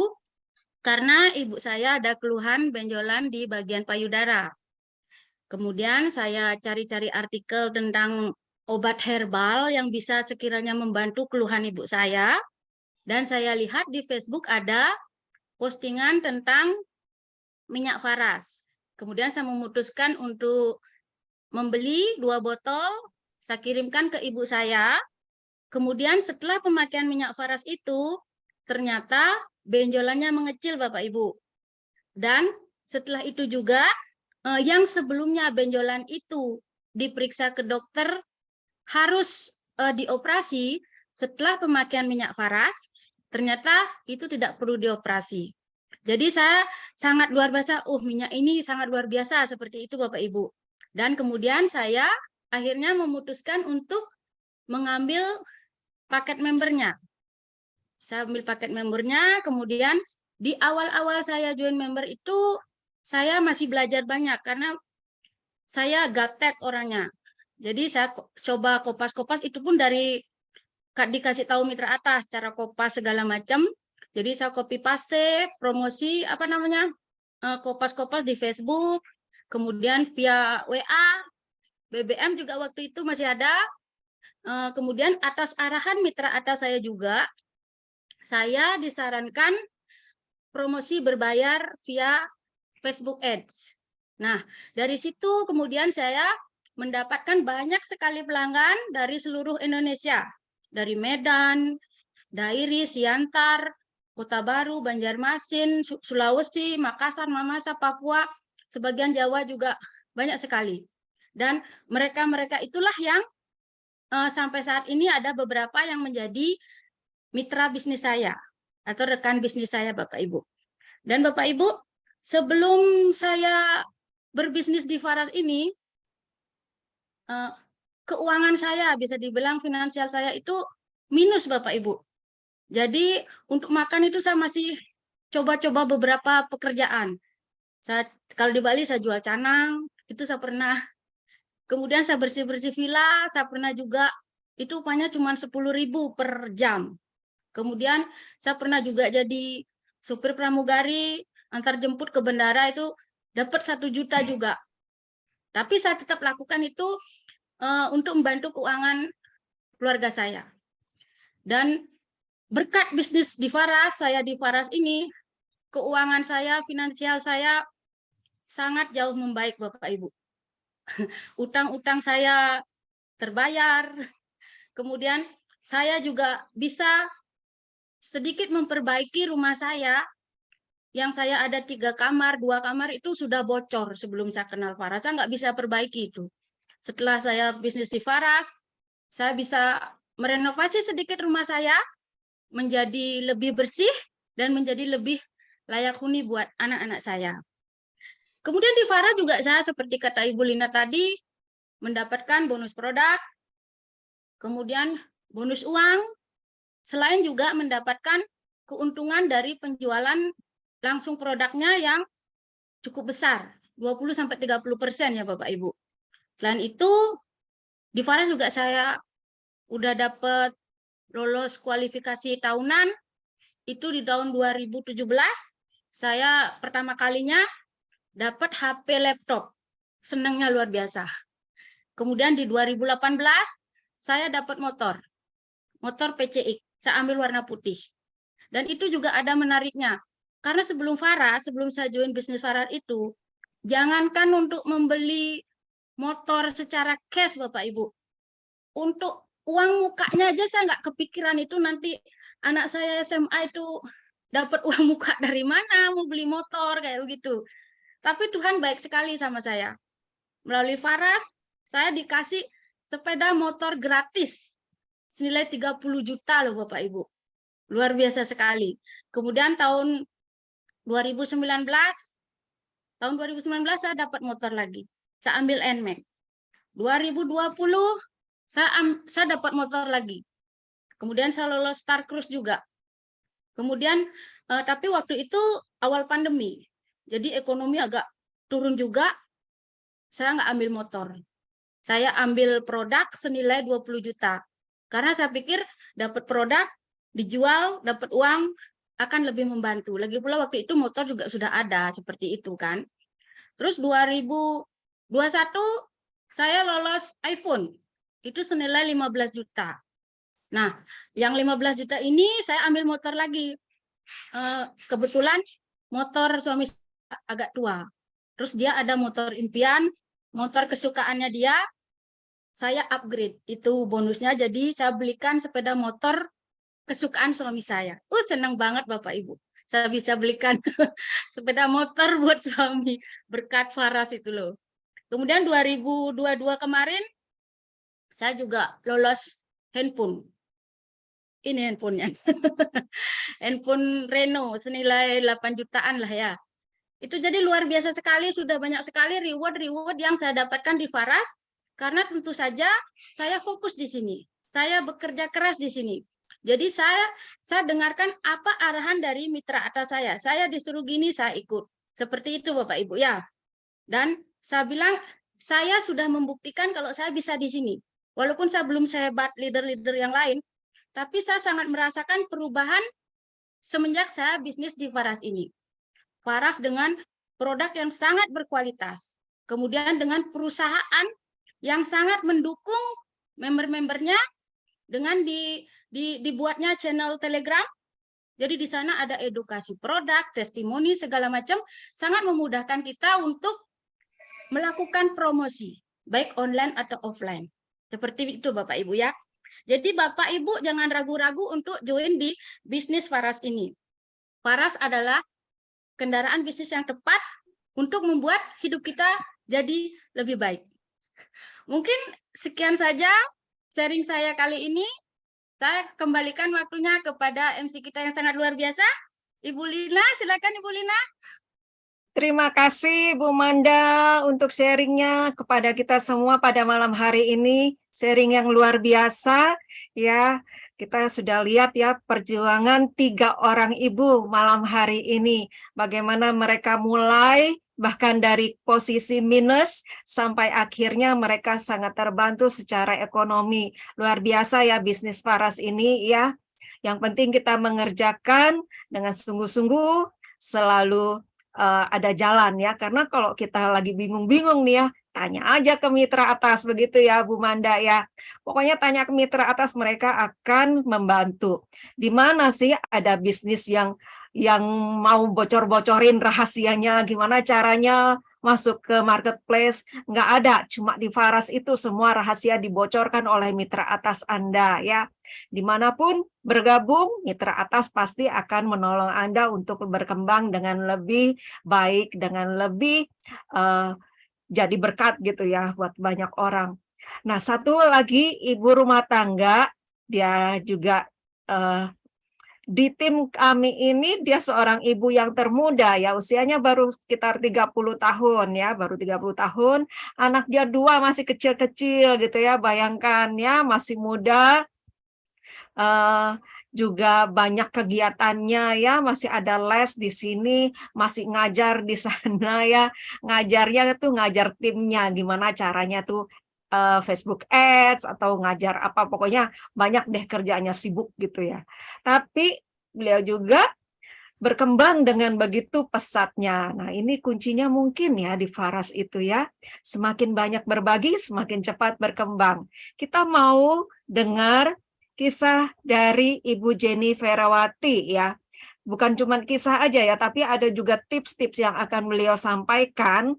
[SPEAKER 4] karena ibu saya ada keluhan benjolan di bagian payudara. Kemudian saya cari-cari artikel tentang obat herbal yang bisa sekiranya membantu keluhan ibu saya. Dan saya lihat di Facebook ada postingan tentang minyak Faras. Kemudian saya memutuskan untuk membeli 2 botol, saya kirimkan ke ibu saya. Kemudian setelah pemakaian minyak Faras itu, ternyata benjolannya mengecil Bapak Ibu. Dan setelah itu juga yang sebelumnya benjolan itu diperiksa ke dokter harus dioperasi, setelah pemakaian minyak Faras ternyata itu tidak perlu dioperasi. Jadi saya sangat luar biasa, minyak ini sangat luar biasa seperti itu Bapak Ibu. Dan kemudian saya akhirnya memutuskan untuk mengambil paket membernya. Saya ambil paket membernya, kemudian di awal-awal saya join member itu saya masih belajar banyak karena saya gaptek orangnya. Jadi saya coba kopas-kopas, itu pun dari dikasih tahu mitra atas cara kopas segala macam. Jadi saya copy paste, promosi kopas-kopas di Facebook, kemudian via WA, BBM juga waktu itu masih ada. Kemudian atas arahan mitra atas saya juga, saya disarankan promosi berbayar via Facebook Ads. Nah, dari situ kemudian saya mendapatkan banyak sekali pelanggan dari seluruh Indonesia. Dari Medan, Dairi, Siantar, Kota Baru, Banjarmasin, Sulawesi, Makassar, Mamasa, Papua, sebagian Jawa juga banyak sekali. Dan mereka-mereka itulah yang sampai saat ini ada beberapa yang menjadi mitra bisnis saya atau rekan bisnis saya Bapak Ibu. Dan Bapak Ibu, sebelum saya berbisnis di Faras ini, keuangan saya bisa dibilang finansial saya itu minus Bapak Ibu. Jadi untuk makan itu saya masih coba-coba beberapa pekerjaan. Kalau di Bali saya jual canang, itu saya pernah. Kemudian saya bersih-bersih villa, saya pernah juga, itu upahnya cuma 10.000 per jam. Kemudian saya pernah juga jadi supir pramugari, antar jemput ke bandara, itu dapat 1 juta juga. Tapi saya tetap lakukan itu untuk membantu keuangan keluarga saya. Dan berkat bisnis di Faras, saya di Faras ini, keuangan saya, finansial saya sangat jauh membaik Bapak Ibu. Utang-utang saya terbayar. Kemudian saya juga bisa sedikit memperbaiki rumah saya. Yang saya ada 3 kamar, 2 kamar itu sudah bocor sebelum saya kenal Faras. Saya nggak bisa perbaiki itu. Setelah saya bisnis di Faras, saya bisa merenovasi sedikit rumah saya menjadi lebih bersih dan menjadi lebih layak huni buat anak-anak saya. Kemudian di Faras juga saya seperti kata Ibu Lina tadi, mendapatkan bonus produk, kemudian bonus uang, selain juga mendapatkan keuntungan dari penjualan langsung produknya yang cukup besar, 20-30% ya Bapak Ibu. Selain itu, di Faras juga saya udah dapat lolos kualifikasi tahunan, itu di tahun 2017, saya pertama kalinya dapat HP laptop, senangnya luar biasa. Kemudian di 2018, saya dapat motor PCX, saya ambil warna putih. Dan itu juga ada menariknya, karena sebelum Faras, sebelum saya join bisnis Faras itu, jangankan untuk membeli motor secara cash Bapak Ibu, untuk uang mukanya aja saya nggak kepikiran itu nanti anak saya SMA itu dapat uang muka dari mana, mau beli motor kayak begitu. Tapi Tuhan baik sekali sama saya. Melalui Faras, saya dikasih sepeda motor gratis senilai 30 juta loh Bapak Ibu. Luar biasa sekali. Kemudian tahun 2019 tahun 2019 saya dapat motor lagi. Saya ambil NMAX. 2020 saya dapat motor lagi. Kemudian saya lolos Star Cruise juga. Kemudian tapi waktu itu awal pandemi. Jadi ekonomi agak turun juga. Saya nggak ambil motor. Saya ambil produk senilai 20 juta. Karena saya pikir dapat produk, dijual, dapat uang, akan lebih membantu. Lagi pula waktu itu motor juga sudah ada, seperti itu kan. Terus 2021 saya lolos iPhone. Itu senilai 15 juta. Nah, yang 15 juta ini saya ambil motor lagi. Kebetulan motor suami saya agak tua. Terus dia ada motor impian, motor kesukaannya dia, saya upgrade. Itu bonusnya, jadi saya belikan sepeda motor kesukaan suami saya. Senang banget Bapak Ibu. Saya bisa belikan sepeda motor buat suami, berkat Faras itu loh. Kemudian 2022 kemarin, saya juga lolos handphone. Ini handphonenya. Handphone Reno senilai 8 jutaan lah ya. Itu jadi luar biasa sekali, sudah banyak sekali reward-reward yang saya dapatkan di Faras, karena tentu saja saya fokus di sini. Saya bekerja keras di sini. Jadi saya dengarkan apa arahan dari mitra atas saya. Saya disuruh gini, saya ikut. Seperti itu Bapak Ibu ya. Dan saya bilang, saya sudah membuktikan kalau saya bisa di sini. Walaupun saya belum sehebat leader-leader yang lain, tapi saya sangat merasakan perubahan semenjak saya bisnis di Faras ini. Faras dengan produk yang sangat berkualitas. Kemudian dengan perusahaan yang sangat mendukung member-membernya dengan dibuatnya channel Telegram. Jadi di sana ada edukasi produk, testimoni, segala macam, sangat memudahkan kita untuk melakukan promosi, baik online atau offline. Seperti itu Bapak Ibu ya. Jadi Bapak Ibu jangan ragu-ragu untuk join di bisnis Faras ini. Faras adalah kendaraan bisnis yang tepat untuk membuat hidup kita jadi lebih baik. Mungkin sekian saja sharing saya kali ini. Saya kembalikan waktunya kepada MC kita yang sangat luar biasa, Ibu Lina. Silakan Ibu Lina.
[SPEAKER 1] Terima kasih Bu Manda untuk sharingnya kepada kita semua pada malam hari ini. Sharing yang luar biasa ya. Kita sudah lihat ya perjuangan 3 orang ibu malam hari ini. Bagaimana mereka mulai bahkan dari posisi minus sampai akhirnya mereka sangat terbantu secara ekonomi. Luar biasa ya bisnis Faras ini ya. Yang penting kita mengerjakan dengan sungguh-sungguh, selalu ada jalan ya. Karena kalau kita lagi bingung-bingung nih ya, tanya aja ke mitra atas begitu ya Bu Manda ya. Pokoknya tanya ke mitra atas, mereka akan membantu. Di mana sih ada bisnis yang mau bocor-bocorin rahasianya, gimana caranya masuk ke marketplace? Nggak ada, cuma di Faras itu semua rahasia dibocorkan oleh mitra atas Anda ya. Dimanapun bergabung, mitra atas pasti akan menolong Anda untuk berkembang dengan lebih baik, dengan lebih jadi berkat gitu ya buat banyak orang. Nah, satu lagi ibu rumah tangga, dia juga di tim kami ini dia seorang ibu yang termuda ya, usianya baru sekitar 30 tahun ya, baru 30 tahun, anak dia 2 masih kecil-kecil gitu ya, bayangkan ya, masih muda, juga banyak kegiatannya ya, masih ada les di sini, masih ngajar di sana ya, ngajarnya tuh ngajar timnya, gimana caranya tuh Facebook Ads atau ngajar apa, pokoknya banyak deh kerjaannya, sibuk gitu ya. Tapi beliau juga berkembang dengan begitu pesatnya. Nah, ini kuncinya mungkin ya di Faras itu ya. Semakin banyak berbagi, semakin cepat berkembang. Kita mau dengar kisah dari Ibu Jenny Ferawati ya. Bukan cuma kisah aja ya, tapi ada juga tips-tips yang akan beliau sampaikan.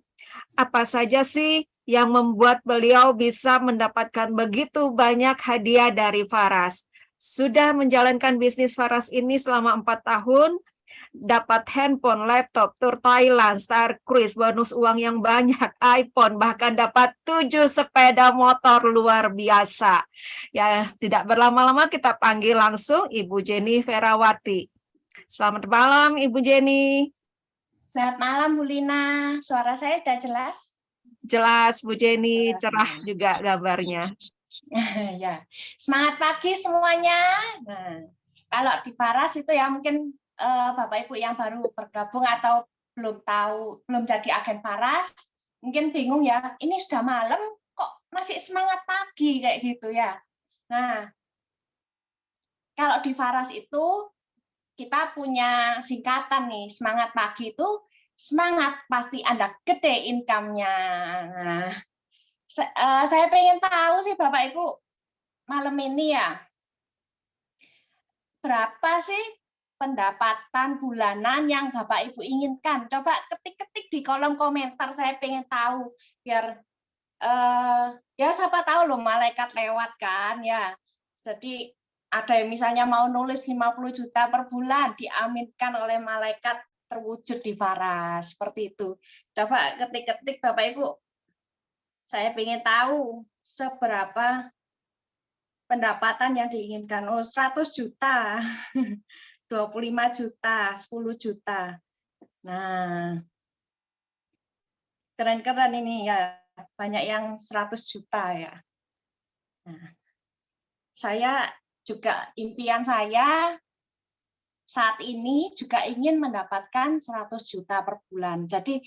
[SPEAKER 1] Apa saja sih yang membuat beliau bisa mendapatkan begitu banyak hadiah dari Faras? Sudah menjalankan bisnis Faras ini selama 4 tahun, dapat handphone, laptop, tur Thailand, Star Cruise, bonus uang yang banyak, iPhone, bahkan dapat 7 sepeda motor, luar biasa. Ya, tidak berlama-lama kita panggil langsung Ibu Jenny Ferawati. Selamat malam Ibu Jenny.
[SPEAKER 5] Selamat malam Bu Lina, suara saya sudah jelas?
[SPEAKER 1] Jelas Bu Jenny, cerah juga gambarnya.
[SPEAKER 5] Ya, semangat pagi semuanya. Nah, kalau di Faras itu ya mungkin Bapak Ibu yang baru bergabung atau belum tahu, belum jadi agen Faras, mungkin bingung ya, ini sudah malam kok masih semangat pagi kayak gitu ya. Nah, kalau di Faras itu kita punya singkatan nih, semangat pagi itu semangat pasti Anda gede income-nya. Nah, saya pengen tahu sih Bapak Ibu malam ini ya, berapa sih pendapatan bulanan yang Bapak Ibu inginkan? Coba ketik-ketik di kolom komentar, saya pengen tahu biar ya siapa tahu loh malaikat lewat kan ya. Jadi ada yang misalnya mau nulis 50 juta per bulan diaminkan oleh malaikat terwujud di Faras seperti itu. Coba ketik-ketik Bapak Ibu. Saya pengen tahu seberapa pendapatan yang diinginkan. Oh, 100 juta. 25 juta, 10 juta. Nah, keren-keren ini ya. Banyak yang 100 juta ya. Nah, saya juga impian saya saat ini juga ingin mendapatkan 100 juta per bulan. Jadi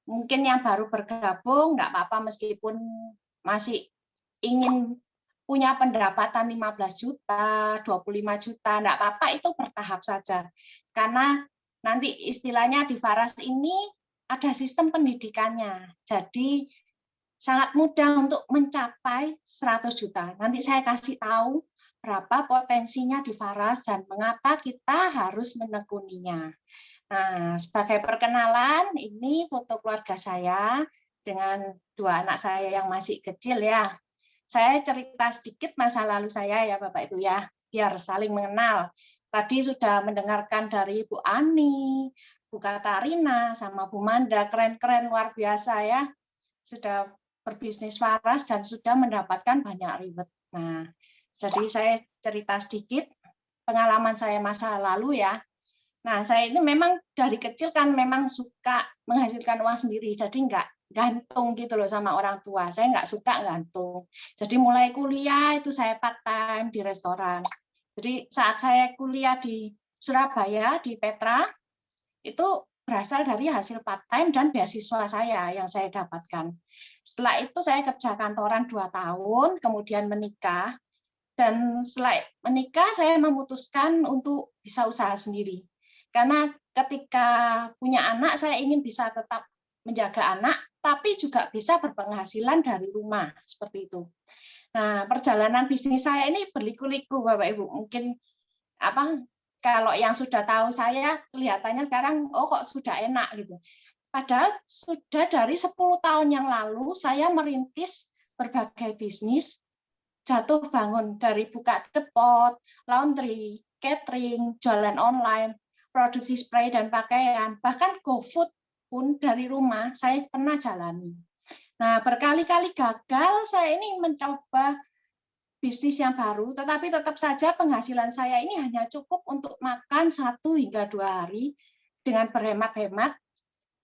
[SPEAKER 5] mungkin yang baru bergabung enggak apa-apa meskipun masih ingin punya pendapatan 15 juta, 25 juta, enggak apa-apa, itu bertahap saja. Karena nanti istilahnya di Faras ini ada sistem pendidikannya. Jadi sangat mudah untuk mencapai 100 juta. Nanti saya kasih tahu berapa potensinya di Faras dan mengapa kita harus menekuninya. Nah, sebagai perkenalan, ini foto keluarga saya dengan 2 anak saya yang masih kecil ya. Saya cerita sedikit masa lalu saya ya Bapak Ibu ya, biar saling mengenal. Tadi sudah mendengarkan dari Bu Ani, Bu Katarina, sama Bu Manda, keren-keren luar biasa ya. Sudah berbisnis Faras dan sudah mendapatkan banyak reward. Nah, jadi saya cerita sedikit pengalaman saya masa lalu ya. Nah, saya ini memang dari kecil kan memang suka menghasilkan uang sendiri, jadi nggak gantung gitu loh sama orang tua. Saya nggak suka gantung. Jadi mulai kuliah itu saya part time di restoran. Jadi saat saya kuliah di Surabaya di Petra itu berasal dari hasil part time dan beasiswa saya yang saya dapatkan. Setelah itu saya kerja kantoran 2 tahun, kemudian menikah. Dan setelah menikah saya memutuskan untuk bisa usaha sendiri. Karena ketika punya anak saya ingin bisa tetap menjaga anak, tapi juga bisa berpenghasilan dari rumah seperti itu. Nah, perjalanan bisnis saya ini berliku-liku Bapak Ibu. Mungkin kalau yang sudah tahu saya kelihatannya sekarang kok sudah enak gitu. Padahal sudah dari 10 tahun yang lalu saya merintis berbagai bisnis jatuh bangun dari buka depot, laundry, catering, jualan online, produksi spray dan pakaian, bahkan GoFood pun dari rumah saya pernah jalani. Nah, berkali-kali gagal saya ini mencoba bisnis yang baru, tetapi tetap saja penghasilan saya ini hanya cukup untuk makan 1 hingga 2 hari dengan berhemat-hemat.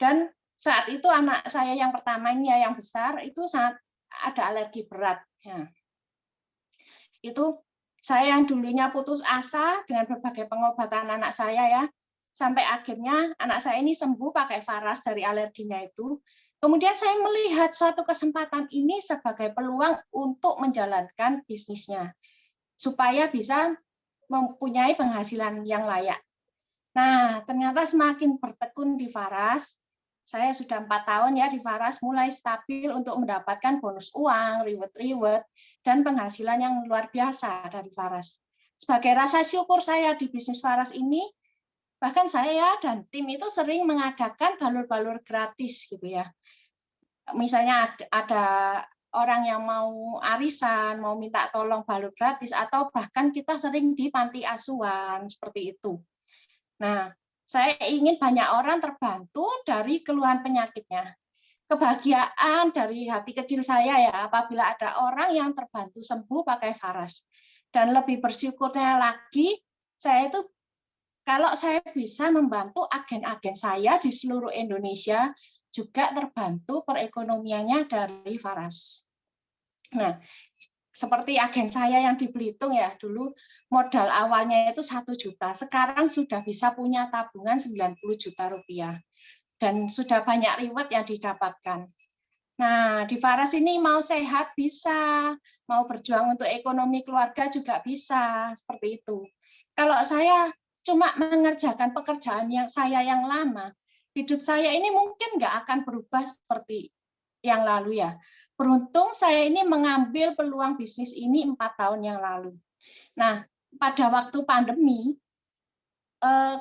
[SPEAKER 5] Dan saat itu anak saya yang pertamanya yang besar itu sangat ada alergi berat. Ya. Itu saya yang dulunya putus asa dengan berbagai pengobatan anak saya ya, sampai akhirnya anak saya ini sembuh pakai Faras dari alerginya itu. Kemudian saya melihat suatu kesempatan ini sebagai peluang untuk menjalankan bisnisnya, supaya bisa mempunyai penghasilan yang layak. Nah, ternyata semakin bertekun di Faras, saya sudah 4 tahun ya di Faras, mulai stabil untuk mendapatkan bonus uang, reward, dan penghasilan yang luar biasa dari Faras. Sebagai rasa syukur saya di bisnis Faras ini, bahkan saya dan tim itu sering mengadakan balur-balur gratis gitu ya. Misalnya ada orang yang mau arisan, mau minta tolong balur gratis, atau bahkan kita sering di panti asuhan, seperti itu. Nah, saya ingin banyak orang terbantu dari keluhan penyakitnya. Kebahagiaan dari hati kecil saya ya, apabila ada orang yang terbantu sembuh pakai Faras. Dan lebih bersyukurnya lagi, saya itu kalau saya bisa membantu agen-agen saya di seluruh Indonesia juga terbantu perekonomiannya dari Faras. Nah, seperti agen saya yang di Belitung ya, dulu modal awalnya itu 1 juta, sekarang sudah bisa punya tabungan 90 juta rupiah. Dan sudah banyak reward yang didapatkan. Nah, di Faras ini mau sehat bisa, mau berjuang untuk ekonomi keluarga juga bisa, seperti itu. Kalau saya cuma mengerjakan pekerjaan saya yang lama, hidup saya ini mungkin nggak akan berubah seperti yang lalu ya. Beruntung saya ini mengambil peluang bisnis ini 4 tahun yang lalu. Nah, pada waktu pandemi,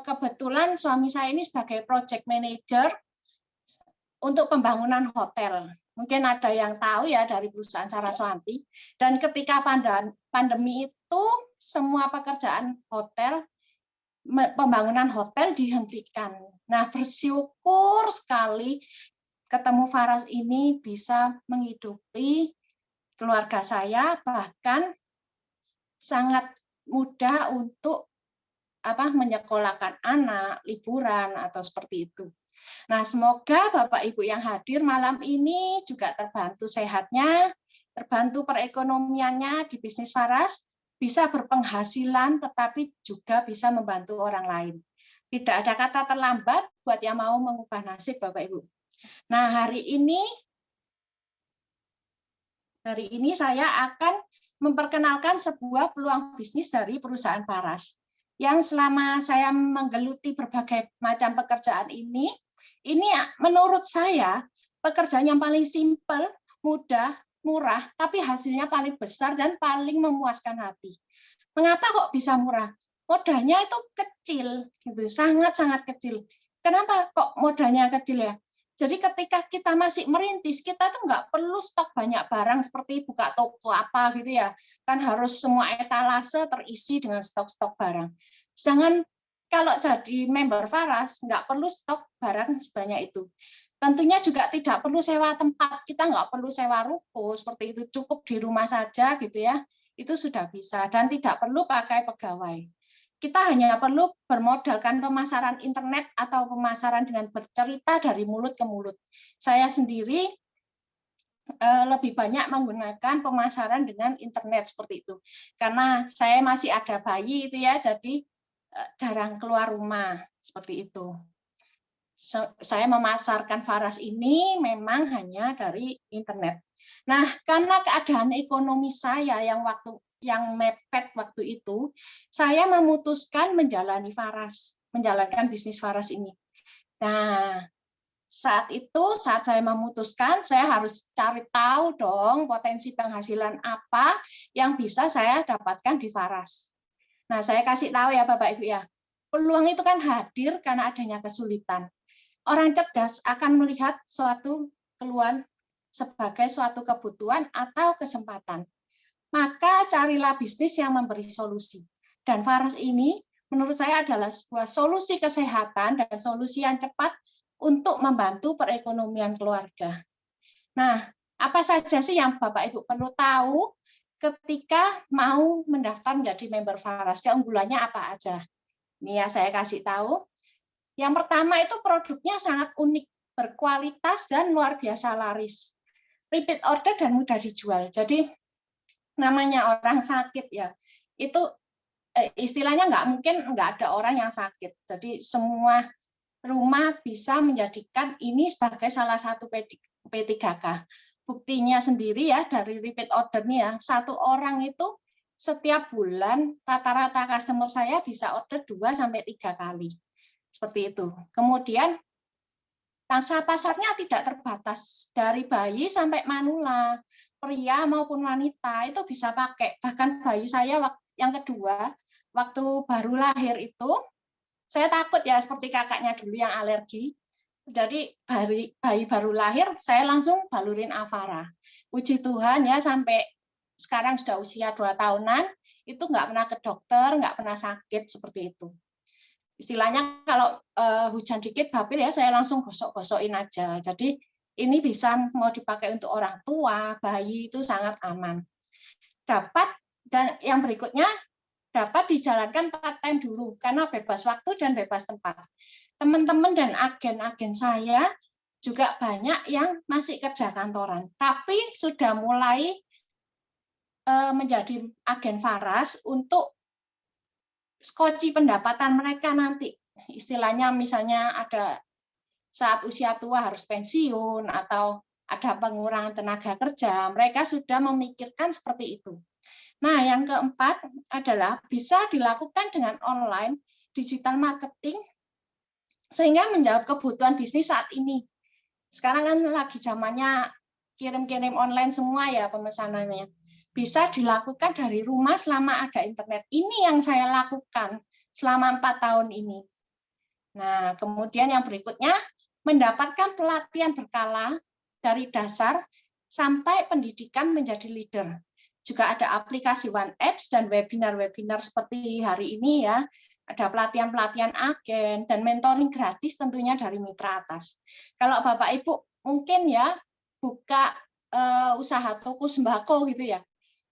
[SPEAKER 5] kebetulan suami saya ini sebagai project manager untuk pembangunan hotel. Mungkin ada yang tahu ya dari perusahaan Saraswanti. Dan ketika pandemi itu semua pekerjaan hotel, pembangunan hotel dihentikan. Nah, bersyukur sekali ketemu Faras ini bisa menghidupi keluarga saya, bahkan sangat mudah untuk menyekolahkan anak, liburan, atau seperti itu. Nah, semoga Bapak Ibu yang hadir malam ini juga terbantu sehatnya, terbantu perekonomiannya di bisnis Faras, bisa berpenghasilan tetapi juga bisa membantu orang lain. Tidak ada kata terlambat buat yang mau mengubah nasib Bapak Ibu. Nah, hari ini saya akan memperkenalkan sebuah peluang bisnis dari perusahaan Faras. Yang selama saya menggeluti berbagai macam pekerjaan ini menurut saya pekerjaan yang paling simpel, mudah, murah, tapi hasilnya paling besar dan paling memuaskan hati. Mengapa kok bisa murah? Modalnya itu kecil, gitu, sangat-sangat kecil. Kenapa kok modalnya kecil ya? Jadi ketika kita masih merintis, kita tuh nggak perlu stok banyak barang seperti buka toko apa gitu ya. Kan harus semua etalase terisi dengan stok-stok barang. Sedangkan kalau jadi member Faras, nggak perlu stok barang sebanyak itu. Tentunya juga tidak perlu sewa tempat, kita nggak perlu sewa ruko, seperti itu, cukup di rumah saja gitu ya, itu sudah bisa, dan tidak perlu pakai pegawai. Kita hanya perlu bermodalkan pemasaran internet atau pemasaran dengan bercerita dari mulut ke mulut. Saya sendiri lebih banyak menggunakan pemasaran dengan internet seperti itu. Karena saya masih ada bayi itu ya, jadi jarang keluar rumah seperti itu. Saya memasarkan Faras ini memang hanya dari internet. Nah, karena keadaan ekonomi saya yang mepet waktu itu, saya memutuskan menjalankan bisnis Faras ini. Nah, saat saya memutuskan, saya harus cari tahu dong potensi penghasilan apa yang bisa saya dapatkan di Faras. Nah, saya kasih tahu ya Bapak Ibu ya, peluang itu kan hadir karena adanya kesulitan. Orang cerdas akan melihat suatu keluhan sebagai suatu kebutuhan atau kesempatan. Maka carilah bisnis yang memberi solusi. Dan Faras ini menurut saya adalah sebuah solusi kesehatan dan solusi yang cepat untuk membantu perekonomian keluarga. Nah, apa saja sih yang Bapak Ibu perlu tahu ketika mau mendaftar menjadi member Faras? Keunggulannya apa aja? Ini ya saya kasih tahu. Yang pertama itu produknya sangat unik, berkualitas dan luar biasa laris. Repeat order dan mudah dijual. Jadi namanya orang sakit ya, itu istilahnya nggak ada orang yang sakit. Jadi semua rumah bisa menjadikan ini sebagai salah satu P3K. Buktinya sendiri ya dari repeat order nih ya, satu orang itu setiap bulan rata-rata customer saya bisa order 2-3 kali. Seperti itu. Kemudian pangsa pasarnya tidak terbatas, dari bayi sampai manula, pria maupun wanita itu bisa pakai. Bahkan bayi saya yang kedua, waktu baru lahir itu, saya takut ya seperti kakaknya dulu yang alergi. Jadi bayi baru lahir, saya langsung balurin Avara. Puji Tuhan ya sampai sekarang sudah usia 2 tahunan, itu nggak pernah ke dokter, nggak pernah sakit seperti itu. Istilahnya kalau hujan dikit babil ya saya langsung gosok-gosokin aja. Jadi ini bisa mau dipakai untuk orang tua, bayi itu sangat aman. Dan yang berikutnya dapat dijalankan part-time dulu karena bebas waktu dan bebas tempat. Teman-teman dan agen-agen saya juga banyak yang masih kerja kantoran, tapi sudah mulai menjadi agen Faras untuk skoci pendapatan mereka nanti. Istilahnya misalnya ada saat usia tua harus pensiun atau ada pengurangan tenaga kerja, mereka sudah memikirkan seperti itu. Nah, yang keempat adalah bisa dilakukan dengan online digital marketing sehingga menjawab kebutuhan bisnis saat ini. Sekarang kan lagi zamannya kirim-kirim online semua ya pemesanannya. Bisa dilakukan dari rumah selama ada internet. Ini yang saya lakukan selama 4 tahun ini. Nah, kemudian yang berikutnya, mendapatkan pelatihan berkala dari dasar sampai pendidikan menjadi leader. Juga ada aplikasi One Apps dan webinar-webinar seperti hari ini ya. Ada pelatihan-pelatihan agen dan mentoring gratis tentunya dari mitra atas. Kalau Bapak Ibu mungkin ya buka usaha toko sembako gitu ya.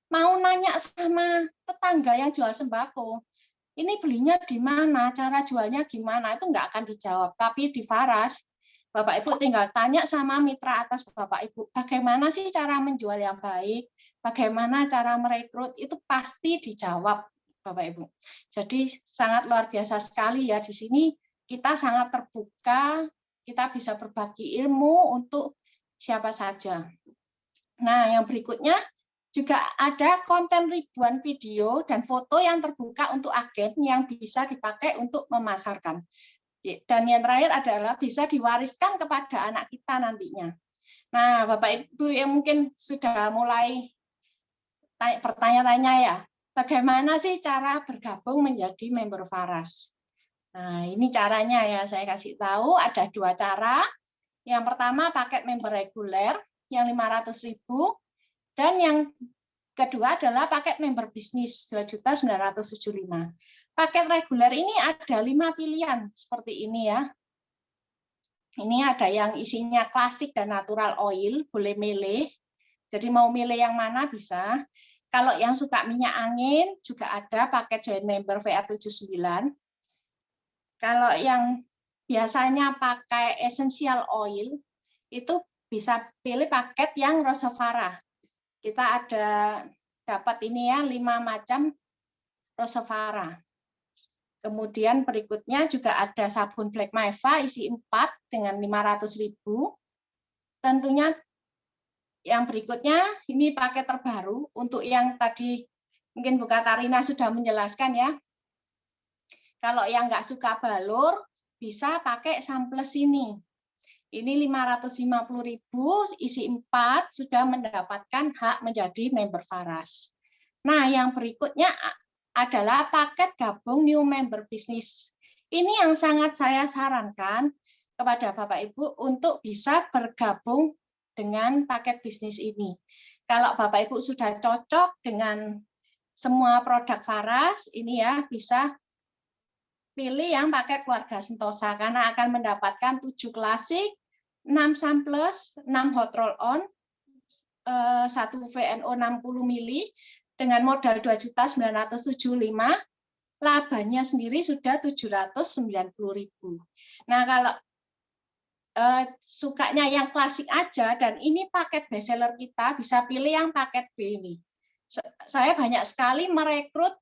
[SPEAKER 5] Mau nanya sama tetangga yang jual sembako, ini belinya di mana, cara jualnya gimana, itu nggak akan dijawab. Tapi di Faras, Bapak Ibu tinggal tanya sama mitra atas Bapak Ibu, bagaimana sih cara menjual yang baik, bagaimana cara merekrut, itu pasti dijawab Bapak Ibu. Jadi sangat luar biasa sekali ya di sini, kita sangat terbuka, kita bisa berbagi ilmu untuk siapa saja. Nah, yang berikutnya, juga ada konten ribuan video dan foto yang terbuka untuk agen yang bisa dipakai untuk memasarkan. Dan yang terakhir adalah bisa diwariskan kepada anak kita nantinya. Nah, Bapak Ibu yang mungkin sudah mulai bertanya-tanya ya, bagaimana sih cara bergabung menjadi member Faras? Nah, ini caranya ya, saya kasih tahu ada 2 cara. Yang pertama paket member reguler yang 500.000 dan yang kedua adalah paket member bisnis 2.975.000. Paket reguler ini ada 5 pilihan seperti ini ya. Ini ada yang isinya klasik dan natural oil, boleh milih. Jadi mau milih yang mana bisa. Kalau yang suka minyak angin juga ada paket join member VA79. Kalau yang biasanya pakai essential oil itu bisa pilih paket yang Rosevara. Kita ada dapat ini ya 5 macam Rosevara. Kemudian berikutnya juga ada sabun Black Maiva isi 4 dengan 500.000. Tentunya yang berikutnya ini paket terbaru untuk yang tadi mungkin Bu Katarina sudah menjelaskan ya. Kalau yang nggak suka balur bisa pakai samples ini. Ini 550.000 isi 4 sudah mendapatkan hak menjadi member Faras. Nah, yang berikutnya adalah paket gabung new member bisnis. Ini yang sangat saya sarankan kepada Bapak Ibu untuk bisa bergabung dengan paket bisnis ini. Kalau Bapak Ibu sudah cocok dengan semua produk Faras, ini ya bisa pilih yang pakai keluarga Sentosa karena akan mendapatkan 7 klasik, 6 samples, 6 hot roll on, 1 VNO 60 mili dengan modal 2.975.000, labanya sendiri sudah 790.000. Nah, kalau sukanya yang klasik aja dan ini paket bestseller kita bisa pilih yang paket B ini. Saya banyak sekali merekrut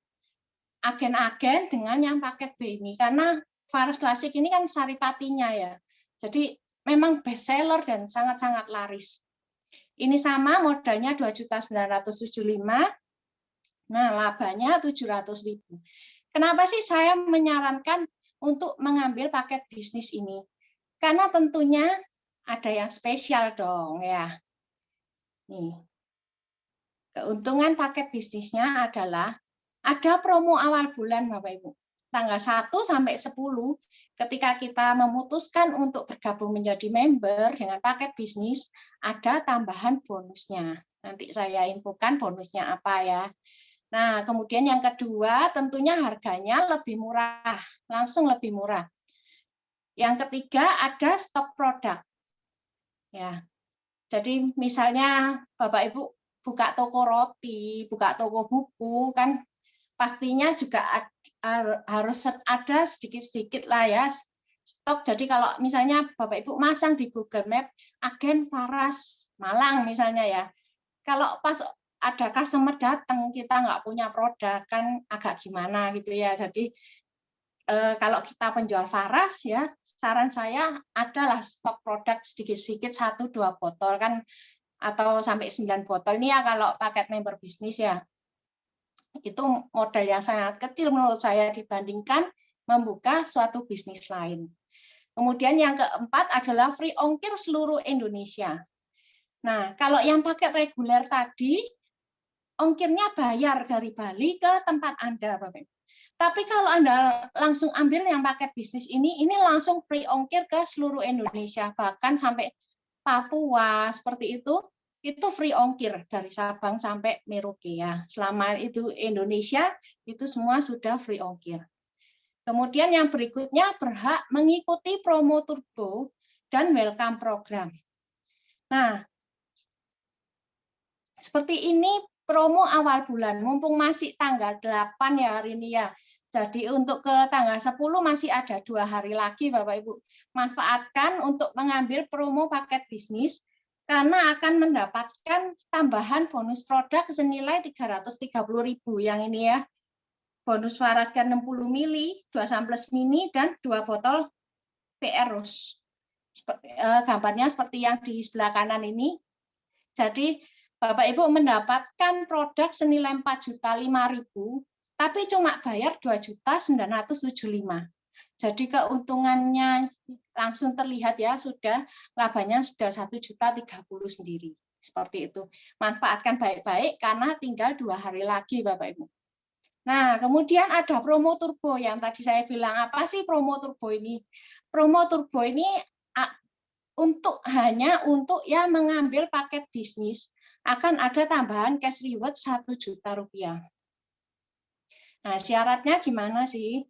[SPEAKER 5] agen-agen dengan yang paket B ini karena Faras Klasik ini kan saripatinya ya. Jadi memang best seller dan sangat-sangat laris. Ini sama modalnya 2.975.000. Nah, labanya 700.000. Kenapa sih saya menyarankan untuk mengambil paket bisnis ini? Karena tentunya ada yang spesial dong ya. Nih. Keuntungan paket bisnisnya adalah ada promo awal bulan Bapak Ibu. Tanggal 1 sampai 10 ketika kita memutuskan untuk bergabung menjadi member dengan paket bisnis, ada tambahan bonusnya. Nanti saya infokan bonusnya apa ya. Nah, kemudian yang kedua tentunya harganya lebih murah, langsung lebih murah. Yang ketiga ada stok produk. Ya. Jadi misalnya Bapak Ibu buka toko roti, buka toko buku kan pastinya juga harus ada sedikit-sedikit lah ya stok. Jadi kalau misalnya Bapak Ibu masang di Google Map agen Faras Malang misalnya ya, kalau pas ada customer datang kita nggak punya produk kan agak gimana gitu ya. Jadi kalau kita penjual Faras ya, saran saya adalah stok produk sedikit-sedikit 1-2 botol kan, atau sampai 9 botol ini ya kalau paket member bisnis ya. Itu modal yang sangat kecil menurut saya dibandingkan membuka suatu bisnis lain. Kemudian yang keempat adalah free ongkir seluruh Indonesia. Nah, kalau yang paket reguler tadi, ongkirnya bayar dari Bali ke tempat Anda, Bapak. Tapi kalau Anda langsung ambil yang paket bisnis ini langsung free ongkir ke seluruh Indonesia, bahkan sampai Papua, seperti itu free ongkir dari Sabang sampai Merauke ya. Selama itu Indonesia, itu semua sudah free ongkir. Kemudian yang berikutnya berhak mengikuti promo turbo dan welcome program. Nah, seperti ini promo awal bulan, mumpung masih tanggal 8 ya hari ini ya. Jadi untuk ke tanggal 10 masih ada 2 hari lagi Bapak Ibu. Manfaatkan untuk mengambil promo paket bisnis karena akan mendapatkan tambahan bonus produk senilai 330.000 yang ini ya. Bonus Faras 60 mili, 2 samples mini dan 2 botol PR Rose. Gambarnya seperti yang di sebelah kanan ini. Jadi Bapak Ibu mendapatkan produk senilai 4.005.000, tapi cuma bayar 2.975.000. Jadi keuntungannya langsung terlihat ya, labanya sudah 1.030.000 sendiri. Seperti itu. Manfaatkan baik-baik karena tinggal 2 hari lagi Bapak Ibu. Nah, kemudian ada promo turbo yang tadi saya bilang. Apa sih promo turbo ini? Promo turbo ini hanya untuk yang mengambil paket bisnis akan ada tambahan cash reward 1 juta rupiah. Nah, syaratnya gimana sih?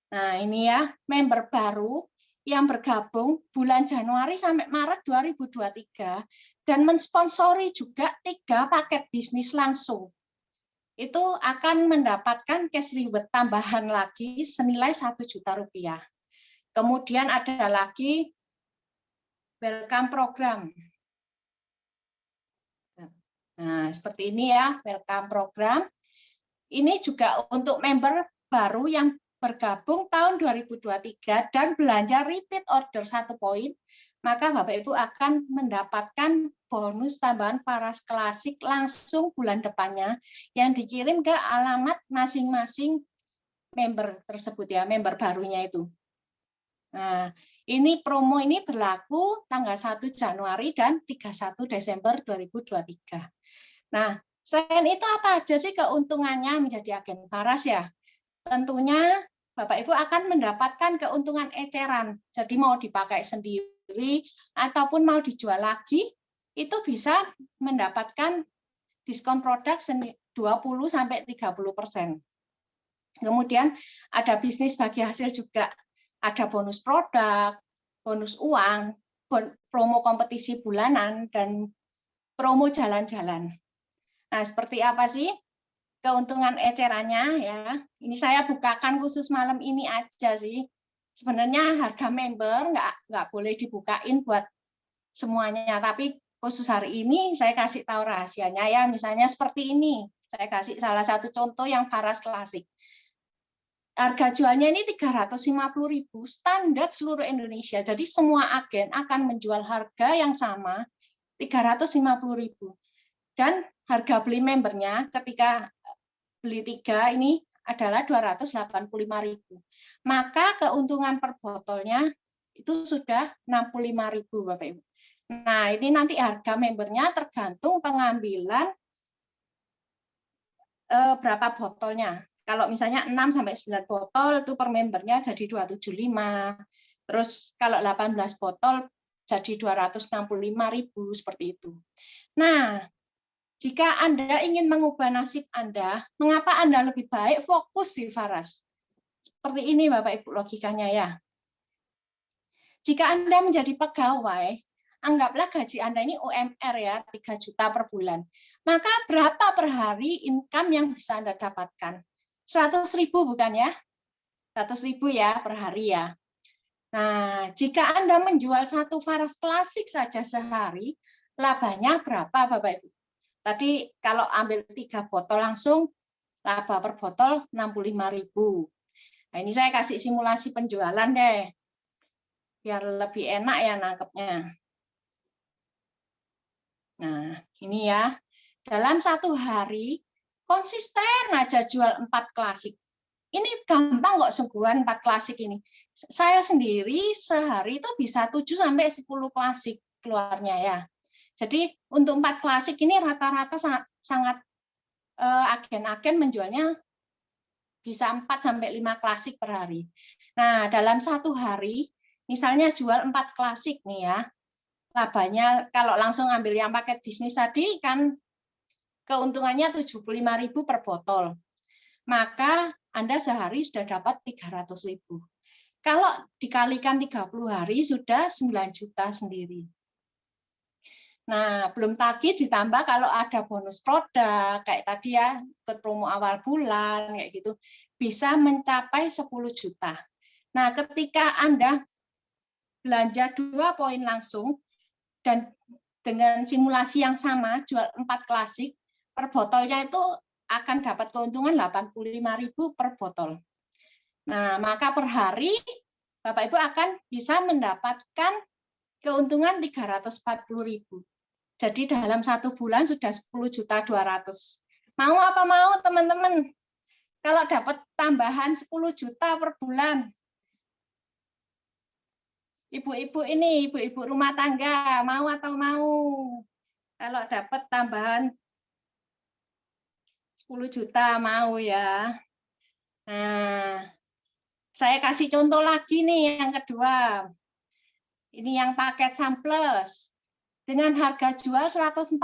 [SPEAKER 5] Nah, ini ya, member baru yang bergabung bulan Januari sampai Maret 2023 dan mensponsori juga 3 paket bisnis langsung. Itu akan mendapatkan cash reward tambahan lagi senilai 1 juta rupiah. Kemudian ada lagi welcome program. Nah, seperti ini ya, welcome program. Ini juga untuk member baru yang bergabung tahun 2023 dan belanja repeat order 1 poin, maka Bapak Ibu akan mendapatkan bonus tambahan Faras Klasik langsung bulan depannya yang dikirim ke alamat masing-masing member tersebut ya, member barunya itu. Nah, ini promo ini berlaku tanggal 1 Januari dan 31 Desember 2023. Nah, selain itu apa aja sih keuntungannya menjadi agen Faras ya? Tentunya Bapak Ibu akan mendapatkan keuntungan eceran. Jadi mau dipakai sendiri ataupun mau dijual lagi, itu bisa mendapatkan diskon produk 20-30%. Kemudian ada bisnis bagi hasil juga. Ada bonus produk, bonus uang, promo kompetisi bulanan, dan promo jalan-jalan. Nah, seperti apa sih keuntungan ecerannya ya? Ini saya bukakan khusus malam ini aja sih. Sebenarnya harga member nggak boleh dibukain buat semuanya, tapi khusus hari ini saya kasih tahu rahasianya ya. Misalnya seperti ini, saya kasih salah satu contoh yang Faras Klasik. Harga jualnya ini 350.000 standar seluruh Indonesia. Jadi semua agen akan menjual harga yang sama 350.000. Dan harga beli membernya ketika beli 3 ini adalah 285.000. Maka keuntungan per botolnya itu sudah 65.000 Bapak Ibu. Nah, ini nanti harga membernya tergantung pengambilan berapa botolnya. Kalau misalnya 6-9 botol itu per membernya jadi 275. Terus kalau 18 botol jadi 265.000 seperti itu. Nah, jika Anda ingin mengubah nasib Anda, mengapa Anda lebih baik fokus di Faras? Seperti ini Bapak Ibu logikanya ya. Jika Anda menjadi pegawai, anggaplah gaji Anda ini UMR ya, 3 juta per bulan. Maka berapa per hari income yang bisa Anda dapatkan? 100.000 bukan ya? 100.000 ya per hari ya. Nah, jika Anda menjual satu varas klasik saja sehari, labanya berapa Bapak Ibu? Tadi kalau ambil 3 botol langsung, laba per botol 65.000. Nah, ini saya kasih simulasi penjualan deh, biar lebih enak ya nangkepnya. Nah, ini ya, dalam satu hari konsisten aja jual 4 klasik. Ini gampang kok sungguhan 4 klasik ini. Saya sendiri sehari itu bisa 7 sampai 10 klasik keluarnya ya. Jadi untuk 4 klasik ini rata-rata sangat agen-agen menjualnya bisa 4 sampai 5 klasik per hari. Nah, dalam satu hari misalnya jual 4 klasik nih ya. Labanya kalau langsung ambil yang paket bisnis tadi kan keuntungannya 75.000 per botol. Maka Anda sehari sudah dapat 300.000. Kalau dikalikan 30 hari sudah 9 juta sendiri. Nah, belum lagi ditambah kalau ada bonus produk kayak tadi ya, ikut promo awal bulan kayak gitu, bisa mencapai 10 juta. Nah, ketika Anda belanja 2 poin langsung dan dengan simulasi yang sama jual 4 klasik, per botolnya itu akan dapat keuntungan 85.000 per botol. Nah, maka per hari Bapak Ibu akan bisa mendapatkan keuntungan 340.000. Jadi dalam 1 bulan sudah 10.200.000. Mau apa mau teman-teman? Kalau dapat tambahan 10 juta per bulan. Ibu-ibu ini, ibu-ibu rumah tangga, mau atau mau? Kalau dapat tambahan 10 juta mau ya. Nah, saya kasih contoh lagi nih yang kedua. Ini yang paket Sunplus. Dengan harga jual 145.000,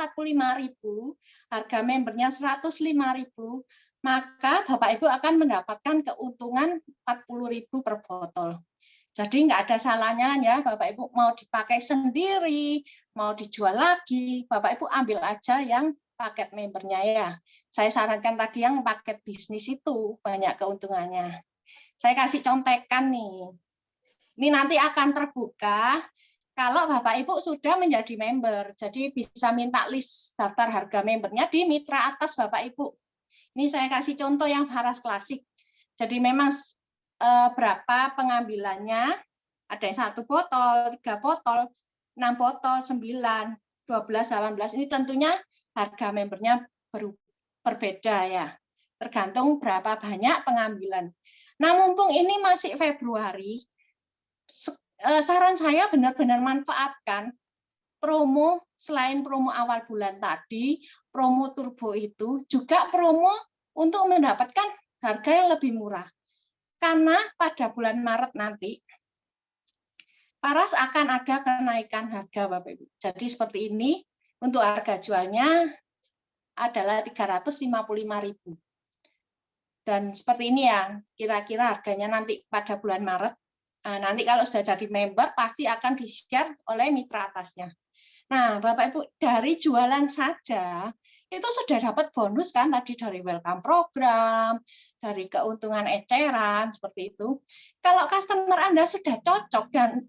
[SPEAKER 5] harga membernya 105.000, maka Bapak Ibu akan mendapatkan keuntungan 40.000 per botol. Jadi nggak ada salahnya ya Bapak Ibu mau dipakai sendiri, mau dijual lagi, Bapak Ibu ambil aja yang paket membernya ya. Saya sarankan tadi yang paket bisnis itu banyak keuntungannya. Saya kasih contekan nih. Ini nanti akan terbuka kalau Bapak Ibu sudah menjadi member. Jadi bisa minta list daftar harga membernya di mitra atas Bapak Ibu. Ini saya kasih contoh yang varas klasik. Jadi memang berapa pengambilannya, ada yang 1 botol, 3 botol, 6 botol, 9, 12, 18. Ini tentunya harga membernya berbeda ya. Tergantung berapa banyak pengambilan. Nah, mumpung ini masih Februari, saran saya benar-benar manfaatkan promo selain promo awal bulan tadi, promo turbo itu juga promo untuk mendapatkan harga yang lebih murah. Karena pada bulan Maret nanti Paras akan ada kenaikan harga Bapak Ibu. Jadi seperti ini untuk harga jualnya adalah 355.000. Dan seperti ini ya kira-kira harganya nanti pada bulan Maret. Nanti kalau sudah jadi member pasti akan di-share oleh mitra atasnya. Nah, Bapak Ibu, dari jualan saja itu sudah dapat bonus kan tadi dari welcome program, dari keuntungan eceran seperti itu. Kalau customer Anda sudah cocok dan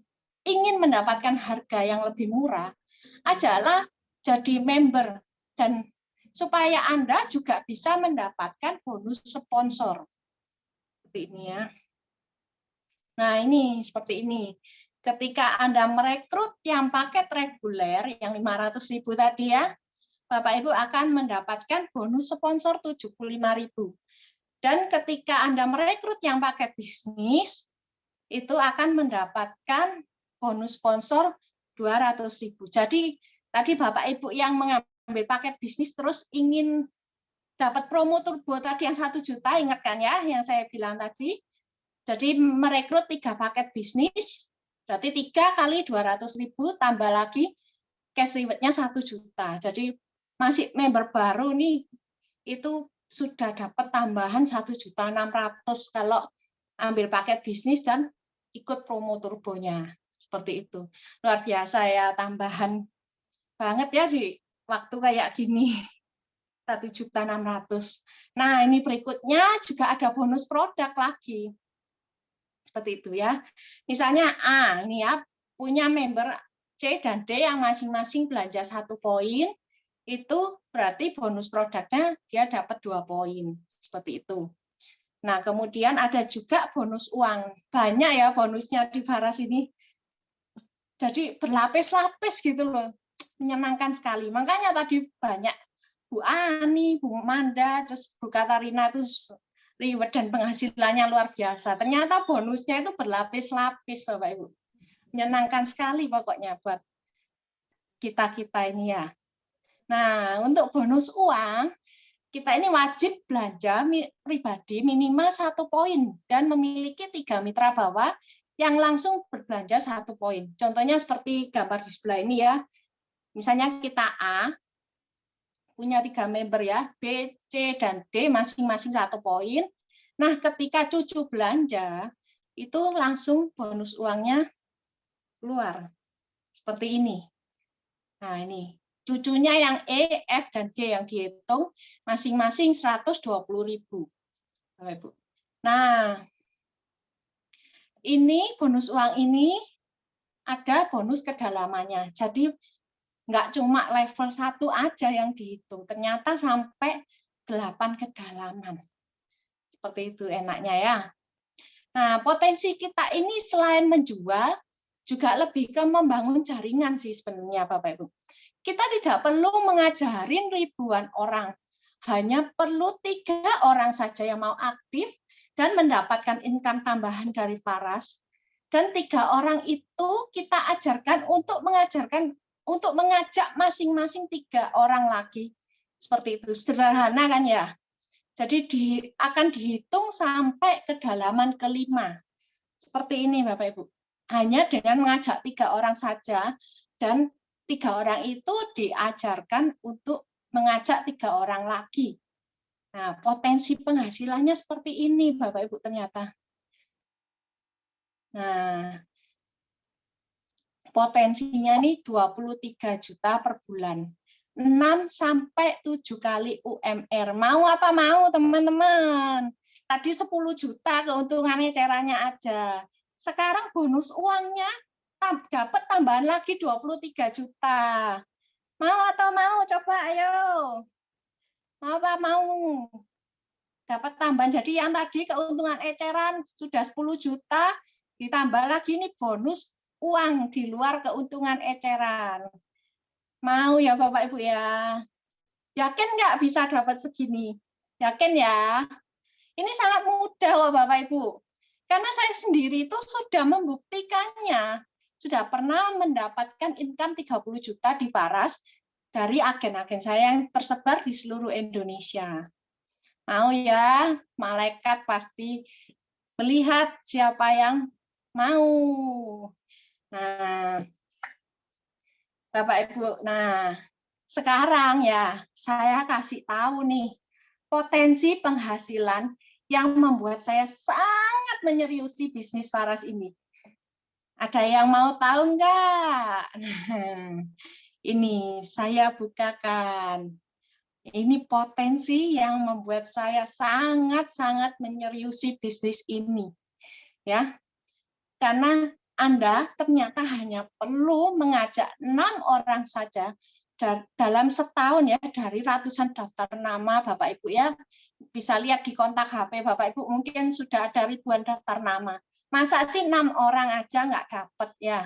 [SPEAKER 5] ingin mendapatkan harga yang lebih murah, ajalah jadi member dan supaya Anda juga bisa mendapatkan bonus sponsor. Seperti ini ya. Nah, ini seperti ini. Ketika Anda merekrut yang paket reguler, yang 500.000 tadi ya, Bapak Ibu akan mendapatkan bonus sponsor 75.000. Dan ketika Anda merekrut yang paket bisnis, itu akan mendapatkan bonus sponsor 200.000. Jadi, tadi Bapak Ibu yang mengambil paket bisnis terus ingin dapat promo turbo tadi yang 1 juta, ingat kan ya, yang saya bilang tadi. Jadi merekrut 3 paket bisnis, berarti 3 kali 200.000 tambah lagi cash reward-nya 1 juta. Jadi masih member baru nih, itu sudah dapat tambahan 1.600.000 kalau ambil paket bisnis dan ikut promo turbonya. Seperti itu. Luar biasa ya, tambahan banget ya di waktu kayak gini. 1.600.000. Nah, ini berikutnya juga ada bonus produk lagi. Seperti itu ya. Misalnya A, ini ya, punya member C dan D yang masing-masing belanja 1 poin, itu berarti bonus produknya dia dapat 2 poin. Seperti itu. Nah, kemudian ada juga bonus uang. Banyak ya bonusnya di Faras ini. Jadi berlapis-lapis gitu loh. Menyenangkan sekali. Makanya tadi banyak Bu Ani, Bu Manda, terus Bu Katarina itu reward dan penghasilannya luar biasa. Ternyata bonusnya itu berlapis-lapis, Bapak Ibu. Menyenangkan sekali pokoknya buat kita-kita ini ya. Nah, untuk bonus uang, kita ini wajib belanja pribadi minimal 1 poin dan memiliki 3 mitra bawah yang langsung berbelanja 1 poin. Contohnya seperti gambar di sebelah ini ya. Misalnya kita A, punya 3 member ya, B, C, dan D masing-masing 1 poin. Nah, ketika cucu belanja, itu langsung bonus uangnya keluar. Seperti ini. Nah, ini. Cucunya yang E, F, dan G yang dihitung masing-masing 120.000. Nah, ini bonus uang ini ada bonus kedalamannya. Jadi nggak cuma level 1 aja yang dihitung, ternyata sampai 8 kedalaman. Seperti itu enaknya ya. Nah, potensi kita ini selain menjual, juga lebih ke membangun jaringan sih sebenarnya Bapak Ibu. Kita tidak perlu mengajarin ribuan orang, hanya perlu 3 orang saja yang mau aktif dan mendapatkan income tambahan dari Faras. Dan 3 orang itu kita ajarkan untuk mengajak masing-masing 3 orang lagi. Seperti itu, sederhana kan ya. Jadi akan dihitung sampai kedalaman ke-5. Seperti ini Bapak Ibu. Hanya dengan mengajak 3 orang saja dan 3 orang itu diajarkan untuk mengajak 3 orang lagi. Nah, potensi penghasilannya seperti ini, Bapak Ibu, ternyata. Nah, potensinya nih 23 juta per bulan. 6 sampai 7 kali UMR. Mau apa mau, teman-teman? Tadi 10 juta keuntungannya caranya aja. Sekarang bonus uangnya dapat tambahan lagi 23 juta. Mau atau mau? Coba ayo. Mau apa mau? Dapat tambahan. Jadi yang tadi keuntungan eceran sudah 10 juta, ditambah lagi ini bonus uang di luar keuntungan eceran. Mau ya Bapak Ibu ya? Yakin nggak bisa dapat segini? Yakin ya? Ini sangat mudah loh Bapak Ibu. Karena saya sendiri itu sudah membuktikannya. Sudah pernah mendapatkan income 30 juta di Faras dari agen-agen saya yang tersebar di seluruh Indonesia. Mau ya, malaikat pasti melihat siapa yang mau. Nah, Bapak Ibu, nah sekarang ya saya kasih tahu nih potensi penghasilan yang membuat saya sangat menyeriusi bisnis Faras ini. Ada yang mau tahu enggak? Ini saya bukakan. Ini potensi yang membuat saya sangat-sangat menyeriusi bisnis ini. Ya. Karena Anda ternyata hanya perlu mengajak 6 orang saja dalam setahun ya, dari ratusan daftar nama Bapak Ibu ya, bisa lihat di kontak HP Bapak Ibu mungkin sudah ada ribuan daftar nama. Masa sih 6 orang aja nggak dapat ya?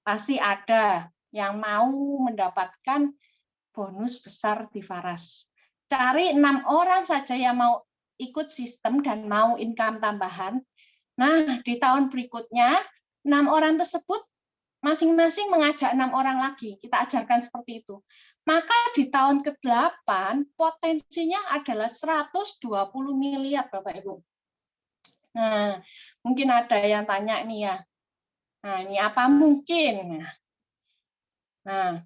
[SPEAKER 5] Pasti ada yang mau mendapatkan bonus besar di Faras. Cari 6 orang saja yang mau ikut sistem dan mau income tambahan. Nah, di tahun berikutnya 6 orang tersebut masing-masing mengajak 6 orang lagi. Kita ajarkan seperti itu. Maka di tahun ke-8 potensinya adalah 120 miliar Bapak Ibu. Nah, mungkin ada yang tanya nih ya. Nah, ini apa mungkin? Nah,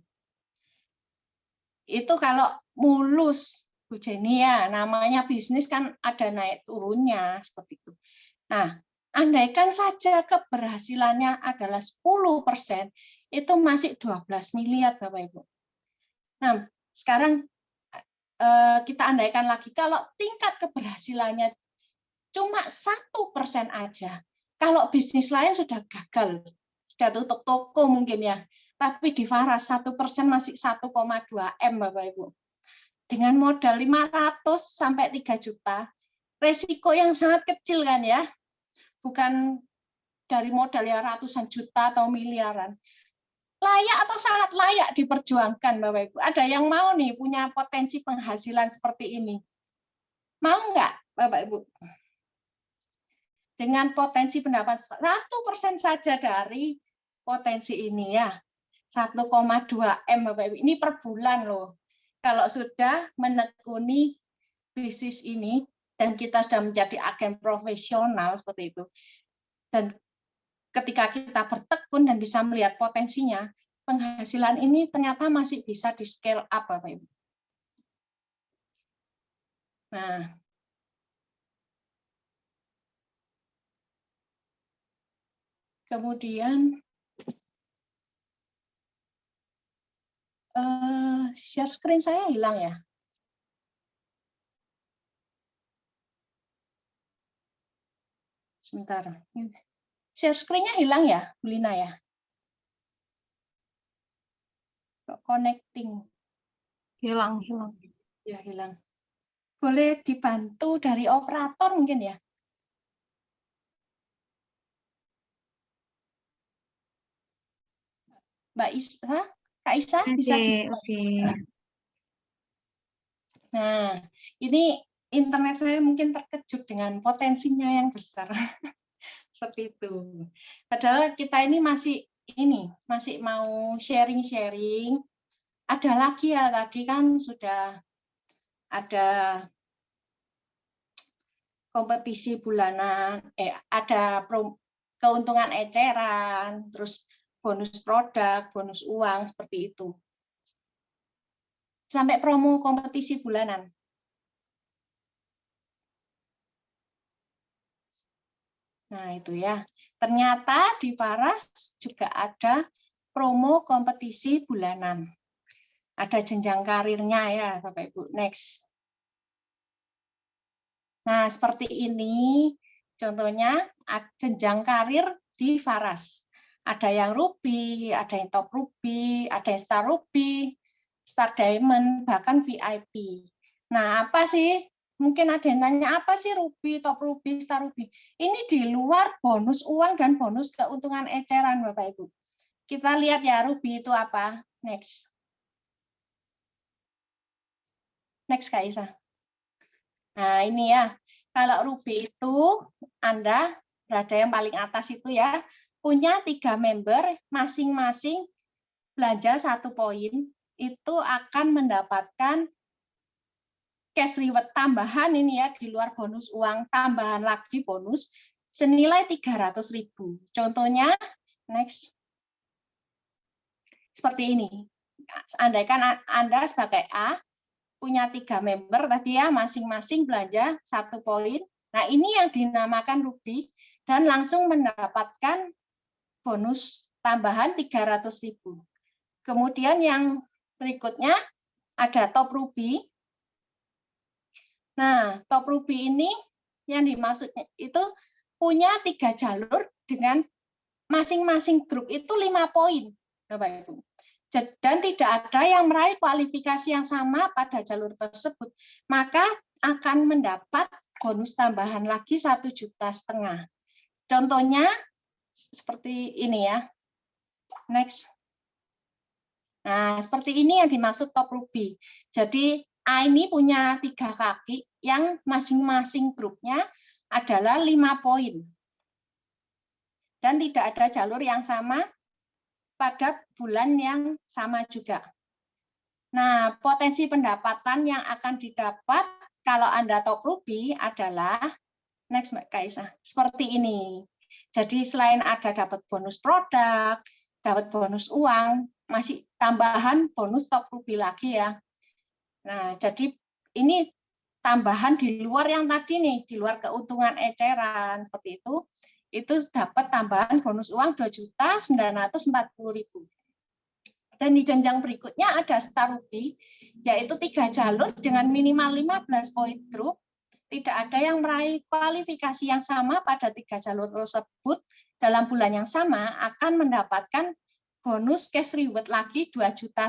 [SPEAKER 5] itu kalau mulus Bu Jenny ya, namanya bisnis kan ada naik turunnya seperti itu. Nah, andaikan saja keberhasilannya adalah 10%, itu masih 12 miliar Bapak Ibu. Nah, sekarang kita andaikan lagi kalau tingkat keberhasilannya cuma 1% aja. Kalau bisnis lain sudah gagal, sudah tutup toko mungkin ya. Tapi di Faras 1% masih 1,2 M Bapak Ibu. Dengan modal 500 sampai 3 juta, resiko yang sangat kecil kan ya. Bukan dari modal yang ratusan juta atau miliaran. Layak atau sangat layak diperjuangkan Bapak Ibu. Ada yang mau nih punya potensi penghasilan seperti ini. Mau nggak Bapak Ibu? Dengan potensi pendapat 1% saja dari potensi ini ya. 1,2 M Bapak Ibu. Ini per bulan loh. Kalau sudah menekuni bisnis ini dan kita sudah menjadi agen profesional seperti itu. Dan ketika kita bertekun dan bisa melihat potensinya, penghasilan ini ternyata masih bisa di scale up Bapak Ibu. Nah, kemudian share screen saya hilang ya. Sebentar. Share screen-nya hilang ya, Bu Lina ya? Connecting.
[SPEAKER 1] Hilang.
[SPEAKER 5] Ya, hilang. Boleh dibantu dari operator mungkin ya? Mbak Isa, Kak Isa bisa dibantu?
[SPEAKER 1] Oke.
[SPEAKER 5] Nah, ini internet saya mungkin terkejut dengan potensinya yang besar. Seperti itu. Padahal kita ini masih mau sharing-sharing. Ada lagi ya, tadi kan sudah ada kompetisi bulanan, ada keuntungan eceran, terus bonus produk, bonus uang, seperti itu. Sampai promo kompetisi bulanan. Nah, itu ya. Ternyata di Faras juga ada promo kompetisi bulanan. Ada jenjang karirnya ya, Bapak Ibu. Next. Nah, seperti ini contohnya jenjang karir di Faras. Ada yang Ruby, ada yang Top Ruby, ada yang Star Ruby, Star Diamond, bahkan VIP. Nah, apa sih? Mungkin ada yang tanya, apa sih Ruby, Top Ruby, Star Ruby? Ini di luar bonus uang dan bonus keuntungan eceran, Bapak Ibu. Kita lihat ya, Ruby itu apa? Next. Next, Kak Isa. Nah, ini ya. Kalau Ruby itu, Anda berada yang paling atas itu ya, punya 3 member, masing-masing belanja 1 poin, itu akan mendapatkan cash reward tambahan ini ya, di luar bonus uang, tambahan lagi bonus, senilai 300.000. Contohnya, next. Seperti ini. Andaikan Anda sebagai A, punya 3 member tadi ya, masing-masing belanja 1 poin. Nah, ini yang dinamakan Ruby dan langsung mendapatkan bonus tambahan 300.000. Kemudian yang berikutnya ada Top Ruby. Nah, Top Ruby ini yang dimaksudnya itu punya 3 jalur dengan masing-masing grup itu 5 poin, Bapak Ibu. Dan tidak ada yang meraih kualifikasi yang sama pada jalur tersebut, maka akan mendapat bonus tambahan lagi 1,5 juta. Contohnya seperti ini ya. Next. Nah, seperti ini yang dimaksud Top Ruby. Jadi A ini punya 3 kaki yang masing-masing grupnya adalah 5 poin. Dan tidak ada jalur yang sama pada bulan yang sama juga. Nah, potensi pendapatan yang akan didapat kalau Anda Top Ruby adalah, next Mbak Kaisa, seperti ini. Jadi selain ada dapat bonus produk, dapat bonus uang, masih tambahan bonus Top Ruby lagi ya. Nah, jadi ini tambahan di luar yang tadi nih, di luar keuntungan eceran, seperti itu. itu dapat tambahan bonus uang 2.940.000. Dan di jenjang berikutnya ada Star Ruby, yaitu 3 jalur dengan minimal 15 poin grup. Tidak ada yang meraih kualifikasi yang sama pada 3 jalur tersebut dalam bulan yang sama akan mendapatkan bonus cash reward lagi 2,5 juta,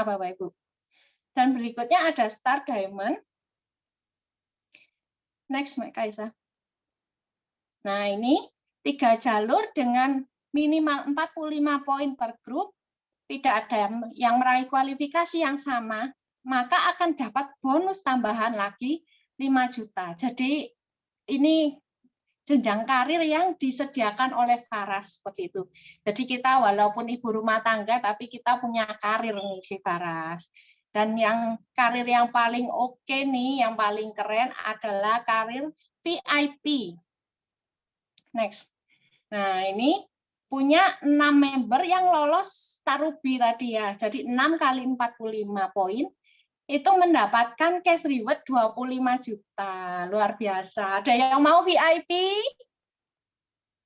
[SPEAKER 5] Bapak Ibu. Dan berikutnya ada Star Diamond. Next, Mbak Kaisa. Nah, ini 3 jalur dengan minimal 45 poin per grup. Tidak ada yang meraih kualifikasi yang sama, maka akan dapat bonus tambahan lagi 5 juta. Jadi ini jenjang karir yang disediakan oleh Faras seperti itu. Jadi kita walaupun ibu rumah tangga, tapi kita punya karir nih di Faras. Dan yang karir yang paling oke nih, yang paling keren adalah karir VIP. Next. Nah, ini punya 6 member yang lolos Star Ruby tadi ya. Jadi 6 kali 45 poin itu mendapatkan cash reward 25 juta. Luar biasa. Ada yang mau VIP?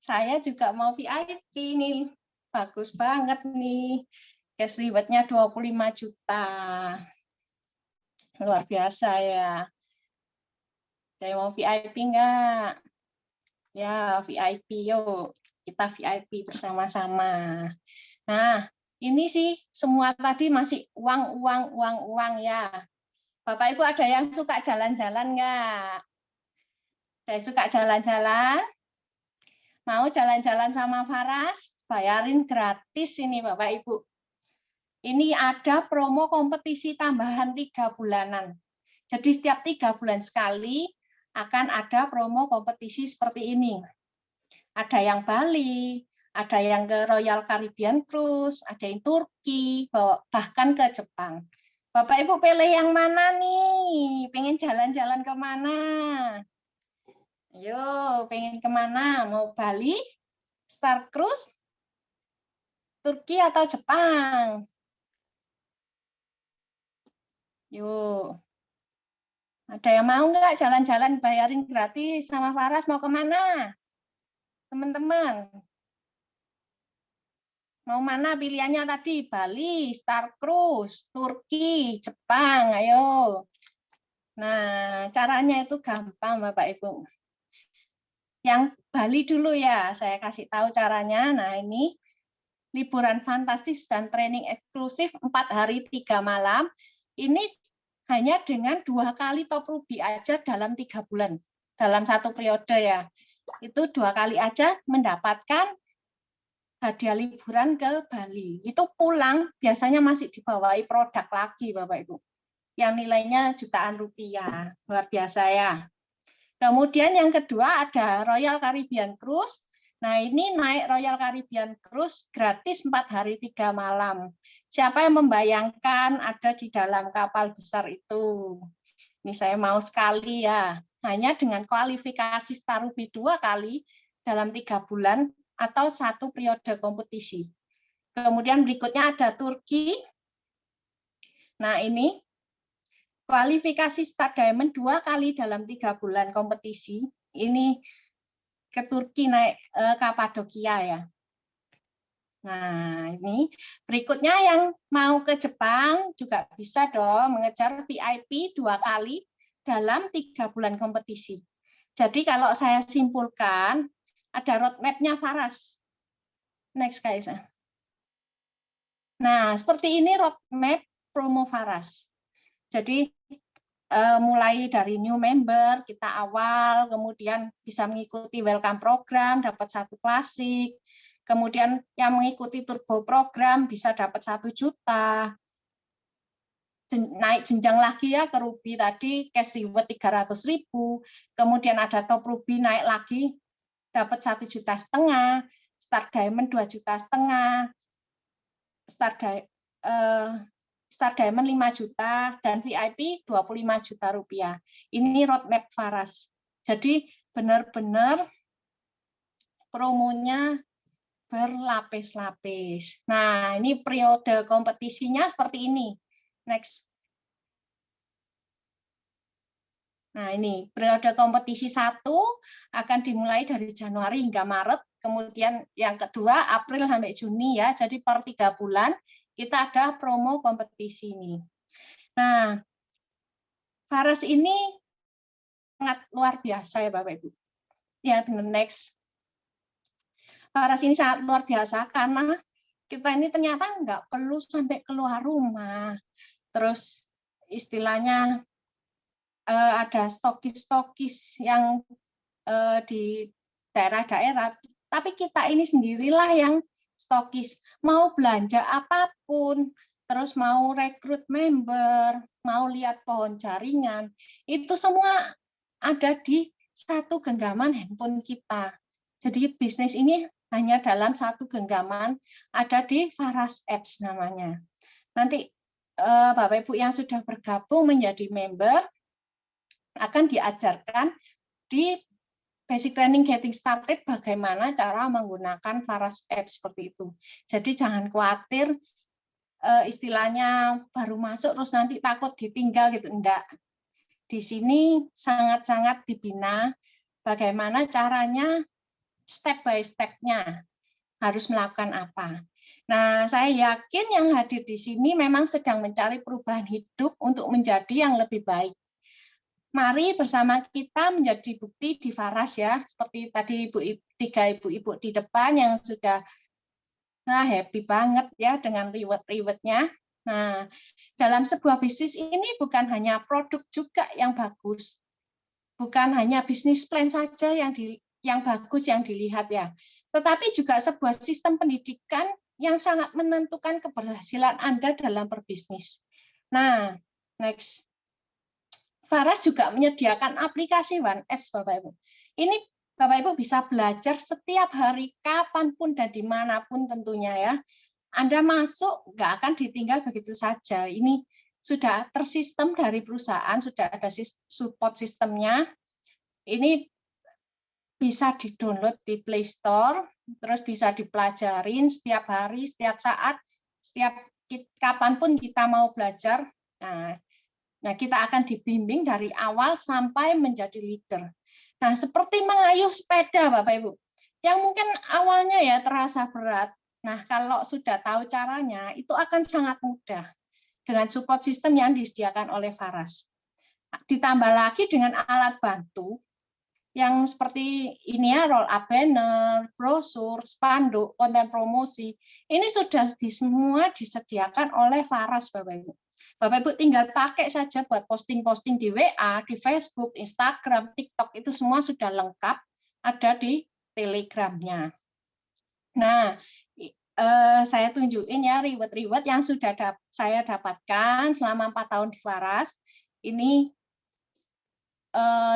[SPEAKER 5] Saya juga mau VIP nih. Bagus banget nih. Cash reward-nya 25 juta. Luar biasa ya. Saya mau VIP enggak? Ya, VIP yuk. Kita VIP bersama-sama. Nah, ini sih semua tadi masih uang ya. Bapak Ibu ada yang suka jalan-jalan nggak? Ada yang suka jalan-jalan? Mau jalan-jalan sama Faras? Bayarin gratis ini Bapak Ibu. Ini ada promo kompetisi tambahan 3 bulanan. Jadi setiap 3 bulan sekali akan ada promo kompetisi seperti ini. Ada yang Bali, ada yang ke Royal Caribbean Cruise, ada yang Turki, bahkan ke Jepang. Bapak Ibu pilih yang mana nih? Pengen jalan-jalan ke mana? Ayo, pengen kemana? Mau Bali, Star Cruise, Turki atau Jepang? Yuk. Ada yang mau nggak jalan-jalan bayarin gratis sama Faras? Mau kemana? Teman-teman. Mau mana pilihannya tadi? Bali, Star Cruise, Turki, Jepang, ayo. Nah, caranya itu gampang Bapak Ibu. Yang Bali dulu ya, saya kasih tahu caranya. Nah, ini liburan fantastis dan training eksklusif 4 hari 3 malam. Ini hanya dengan 2 kali top ruby aja dalam 3 bulan. Dalam 1 periode ya. Itu 2 kali aja mendapatkan hadiah liburan ke Bali. Itu pulang biasanya masih dibawahi produk lagi Bapak Ibu. Yang nilainya jutaan rupiah. Luar biasa ya. Kemudian yang kedua ada Royal Caribbean Cruise. Nah, ini naik Royal Caribbean Cruise gratis 4 hari 3 malam. Siapa yang membayangkan ada di dalam kapal besar itu? Ini saya mau sekali ya. Hanya dengan kualifikasi Star Ruby 2 kali dalam 3 bulan atau 1 periode kompetisi. Kemudian berikutnya ada Turki. Nah, ini kualifikasi Star Diamond 2 kali dalam 3 bulan kompetisi. Ini ke Turki naik Kapadokia ya. Nah, ini berikutnya yang mau ke Jepang juga bisa dong mengejar VIP 2 kali dalam 3 bulan kompetisi. Jadi kalau saya simpulkan, ada roadmap-nya Faras. Next, Kaisa. Nah, seperti ini roadmap promo Faras. Jadi mulai dari new member, kita awal, kemudian bisa mengikuti welcome program, dapat 1 klasik, kemudian yang mengikuti turbo program bisa dapat 1 juta, naik jenjang lagi ya ke Ruby tadi, cash reward 300.000, kemudian ada top Ruby naik lagi, dapat 1,5 juta, Star Diamond 2,5 juta, Star Diamond 5 juta, dan VIP 25 juta rupiah. Ini roadmap Faras. Jadi benar-benar promonya berlapis-lapis. Nah, ini periode kompetisinya seperti ini. Next. Nah, ini periode kompetisi 1 akan dimulai dari Januari hingga Maret, kemudian yang kedua April sampai Juni ya. Jadi per 3 bulan kita ada promo kompetisi ini. Nah, Faras ini sangat luar biasa ya Bapak Ibu. Ya, benar, next. Faras ini sangat luar biasa karena kita ini ternyata nggak perlu sampai keluar rumah. Terus istilahnya ada stokis-stokis yang di daerah-daerah, tapi kita ini sendirilah yang stokis. Mau belanja apapun, terus mau rekrut member, mau lihat pohon jaringan, itu semua ada di satu genggaman handphone kita. Jadi bisnis ini hanya dalam satu genggaman, ada di Faras Apps namanya. Nanti Bapak Ibu yang sudah bergabung menjadi member akan diajarkan di Basic Training Getting Started bagaimana cara menggunakan Faras Apps seperti itu. Jadi jangan khawatir istilahnya baru masuk terus nanti takut ditinggal gitu, enggak. Di sini sangat-sangat dibina bagaimana caranya, step by step-nya harus melakukan apa. Nah, saya yakin yang hadir di sini memang sedang mencari perubahan hidup untuk menjadi yang lebih baik. Mari bersama kita menjadi bukti di Faras ya, seperti tadi tiga ibu-ibu di depan yang sudah happy banget ya dengan reward-rewardnya. Nah, dalam sebuah bisnis ini bukan hanya produk juga yang bagus, bukan hanya bisnis plan saja yang bagus yang dilihat ya, tetapi juga sebuah sistem pendidikan yang sangat menentukan keberhasilan Anda dalam berbisnis. Nah, next. Faras juga menyediakan aplikasi One Apps, Bapak Ibu. Ini Bapak Ibu bisa belajar setiap hari, kapanpun dan dimanapun tentunya ya. Anda masuk, nggak akan ditinggal begitu saja. Ini sudah tersistem dari perusahaan, sudah ada support sistemnya. Ini bisa di-download di Play Store, terus bisa dipelajarin setiap hari, setiap saat, kapanpun kita mau belajar. Nah, kita akan dibimbing dari awal sampai menjadi leader. Nah, seperti mengayuh sepeda, Bapak Ibu, yang mungkin awalnya ya terasa berat. Nah, kalau sudah tahu caranya, itu akan sangat mudah dengan support system yang disediakan oleh Faras. Ditambah lagi dengan alat bantu, yang seperti ini ya, roll up banner, brosur, spanduk, konten promosi, ini sudah semua disediakan oleh Faras, Bapak Ibu. Bapak Ibu tinggal pakai saja buat posting-posting di WA, di Facebook, Instagram, TikTok, itu semua sudah lengkap, ada di Telegramnya. Nah, saya tunjukin ya reward-reward yang sudah saya dapatkan selama 4 tahun di Faras. Ini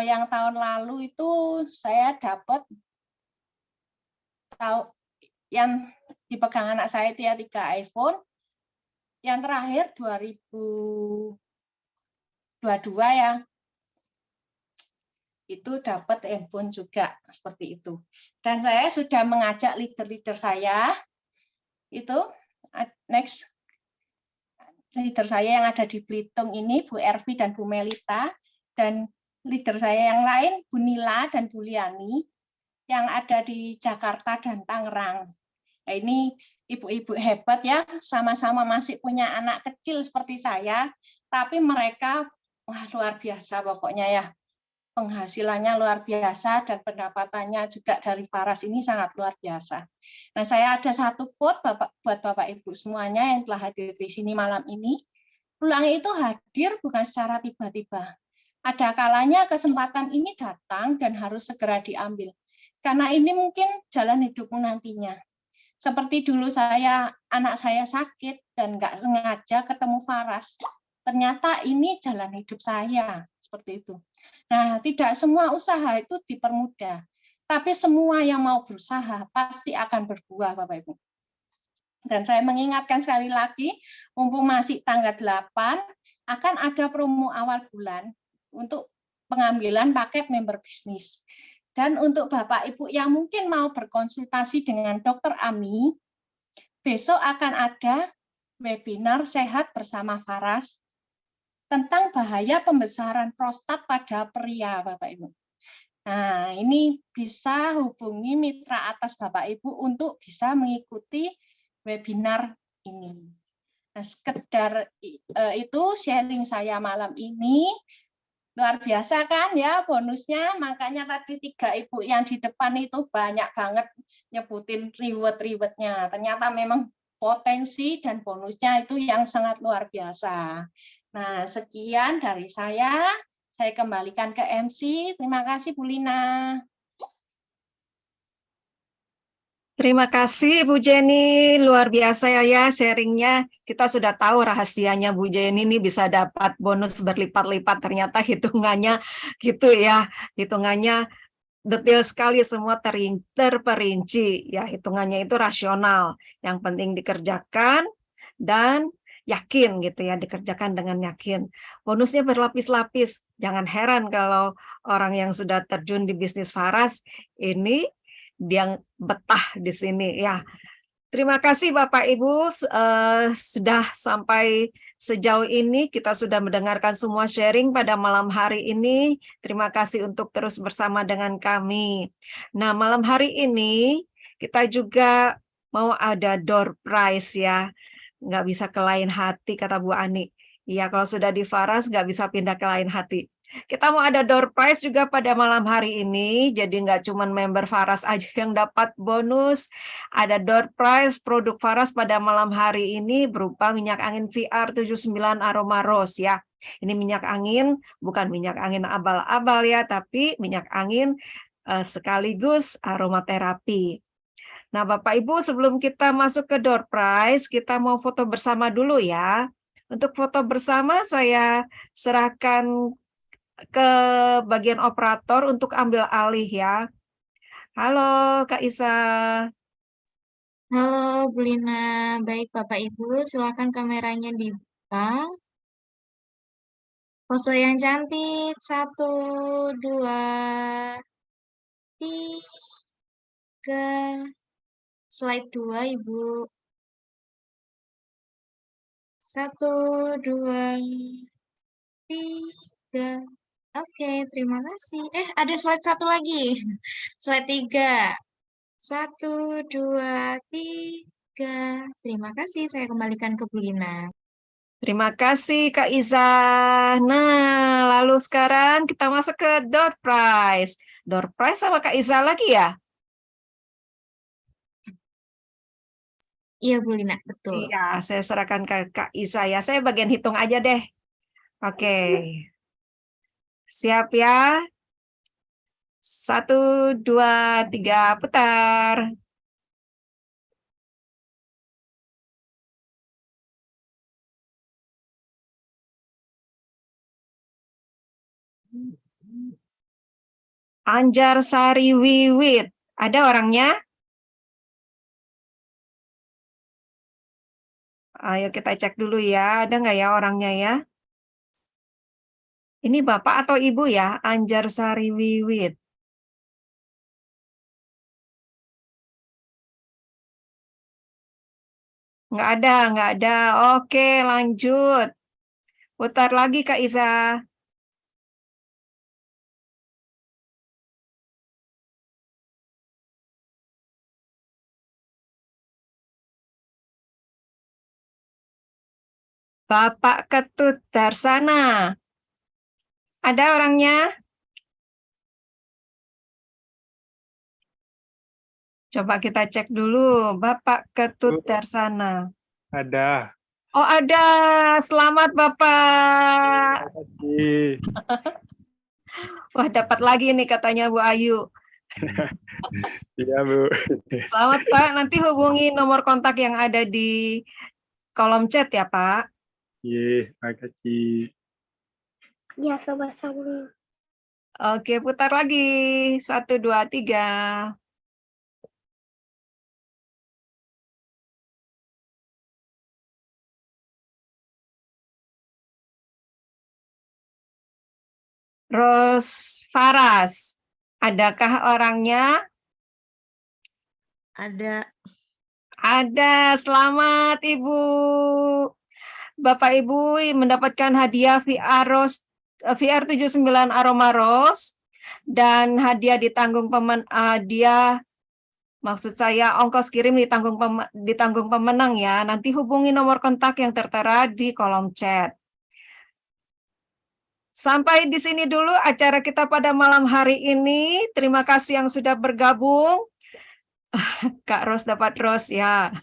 [SPEAKER 5] yang tahun lalu itu saya dapat yang dipegang anak saya itu ya 3 iPhone. Yang terakhir 2022 ya, itu dapat handphone juga seperti itu. Dan saya sudah mengajak leader-leader saya, itu next, leader saya yang ada di Belitung ini, Bu Ervi dan Bu Melita, dan leader saya yang lain, Bu Nila dan Bu Liani, yang ada di Jakarta dan Tangerang. Nah, ini ibu-ibu hebat ya, sama-sama masih punya anak kecil seperti saya, tapi mereka wah luar biasa pokoknya ya. Penghasilannya luar biasa dan pendapatannya juga dari Faras ini sangat luar biasa. Nah, saya ada satu quote buat Bapak Ibu semuanya yang telah hadir di sini malam ini. Peluang itu hadir bukan secara tiba-tiba. Ada kalanya kesempatan ini datang dan harus segera diambil. Karena ini mungkin jalan hidupmu nantinya. Seperti dulu anak saya sakit dan nggak sengaja ketemu Faras. Ternyata ini jalan hidup saya, seperti itu. Nah, tidak semua usaha itu dipermudah. Tapi semua yang mau berusaha pasti akan berbuah, Bapak Ibu. Dan saya mengingatkan sekali lagi, mumpung masih tanggal 8, akan ada promo awal bulan untuk pengambilan paket member bisnis. Dan untuk Bapak Ibu yang mungkin mau berkonsultasi dengan Dr. Ami, besok akan ada webinar Sehat Bersama Faras tentang bahaya pembesaran prostat pada pria, Bapak Ibu. Nah, ini bisa hubungi mitra atas Bapak Ibu untuk bisa mengikuti webinar ini. Nah, sekedar itu sharing saya malam ini. Luar biasa kan ya bonusnya, makanya tadi 3 ibu yang di depan itu banyak banget nyebutin reward-rewardnya. Ternyata memang potensi dan bonusnya itu yang sangat luar biasa. Nah, sekian dari saya kembalikan ke MC. Terima kasih Bu Lina.
[SPEAKER 1] Terima kasih Bu Jenny, luar biasa ya sharingnya. Kita sudah tahu rahasianya Bu Jenny ini bisa dapat bonus berlipat-lipat. Ternyata hitungannya gitu ya, hitungannya detail sekali, semua terperinci. Ya, hitungannya itu rasional. Yang penting dikerjakan dan yakin gitu ya, dikerjakan dengan yakin. Bonusnya berlapis-lapis. Jangan heran kalau orang yang sudah terjun di bisnis Faras ini dia betah di sini ya. Terima kasih Bapak Ibu, sudah sampai sejauh ini kita sudah mendengarkan semua sharing pada malam hari ini. Terima kasih untuk terus bersama dengan kami. Nah, malam hari ini kita juga mau ada door prize ya. Nggak bisa ke lain hati, kata Bu Ani. Iya, kalau sudah di Faras nggak bisa pindah ke lain hati. Kita mau ada door prize juga pada malam hari ini, jadi nggak cuma member Faras aja yang dapat bonus. Ada door prize produk Faras pada malam hari ini berupa minyak angin VR 79 Aroma Rose ya. Ini minyak angin, bukan minyak angin abal-abal ya, tapi minyak angin sekaligus aromaterapi. Nah, Bapak Ibu, sebelum kita masuk ke door prize, kita mau foto bersama dulu ya. Untuk foto bersama saya serahkan ke bagian operator untuk ambil alih ya. Halo Kak Isa.
[SPEAKER 6] Halo Bu Lina, baik Bapak Ibu, silakan kameranya dibuka. Pose yang cantik, 1, 2, 3. Slide 2 Ibu. 1, 2, 3. Oke, terima kasih. Ada slide 1 lagi. Slide 3. 1, 2, 3. Terima kasih, saya kembalikan ke Bu Lina.
[SPEAKER 1] Terima kasih Kak Iza. Nah, lalu sekarang kita masuk ke door prize. Door prize sama Kak Iza lagi ya?
[SPEAKER 6] Iya Bu Lina, betul.
[SPEAKER 1] Iya, saya serahkan ke Kak Iza ya. Saya bagian hitung aja deh. Oke. Siap ya? 1, 2, 3, putar. Anjarsari Wiwit. Ada orangnya? Ayo kita cek dulu ya. Ada nggak ya orangnya ya? Ini Bapak atau Ibu ya? Anjarsari Wiwit. Nggak ada, nggak ada. Oke, lanjut. Putar lagi Kak Iza. Bapak Ketut Darsana. Ada orangnya? Coba kita cek dulu. Bapak Ketut Darsana.
[SPEAKER 7] Ada.
[SPEAKER 1] Oh, ada. Selamat Bapak. Wah, dapat lagi nih katanya Bu Ayu.
[SPEAKER 7] Iya, Bu.
[SPEAKER 1] Selamat Pak. Nanti hubungi nomor kontak yang ada di kolom chat ya Pak.
[SPEAKER 7] Iya, makasih.
[SPEAKER 8] Ya, sama-sama.
[SPEAKER 1] Oke, putar lagi. 1, 2, 3. Ros Faras. Adakah orangnya?
[SPEAKER 6] Ada.
[SPEAKER 1] Ada. Selamat Ibu. Bapak Ibu mendapatkan hadiah VR 79 Aroma Rose dan hadiah ditanggung maksud saya ongkos kirim ditanggung pemenang ya. Nanti hubungi nomor kontak yang tertera di kolom chat. Sampai di sini dulu acara kita pada malam hari ini. Terima kasih yang sudah bergabung. Kak Ros dapat Ros ya.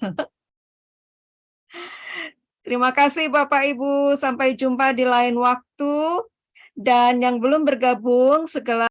[SPEAKER 1] Terima kasih Bapak Ibu. Sampai jumpa di lain waktu. Dan yang belum bergabung segala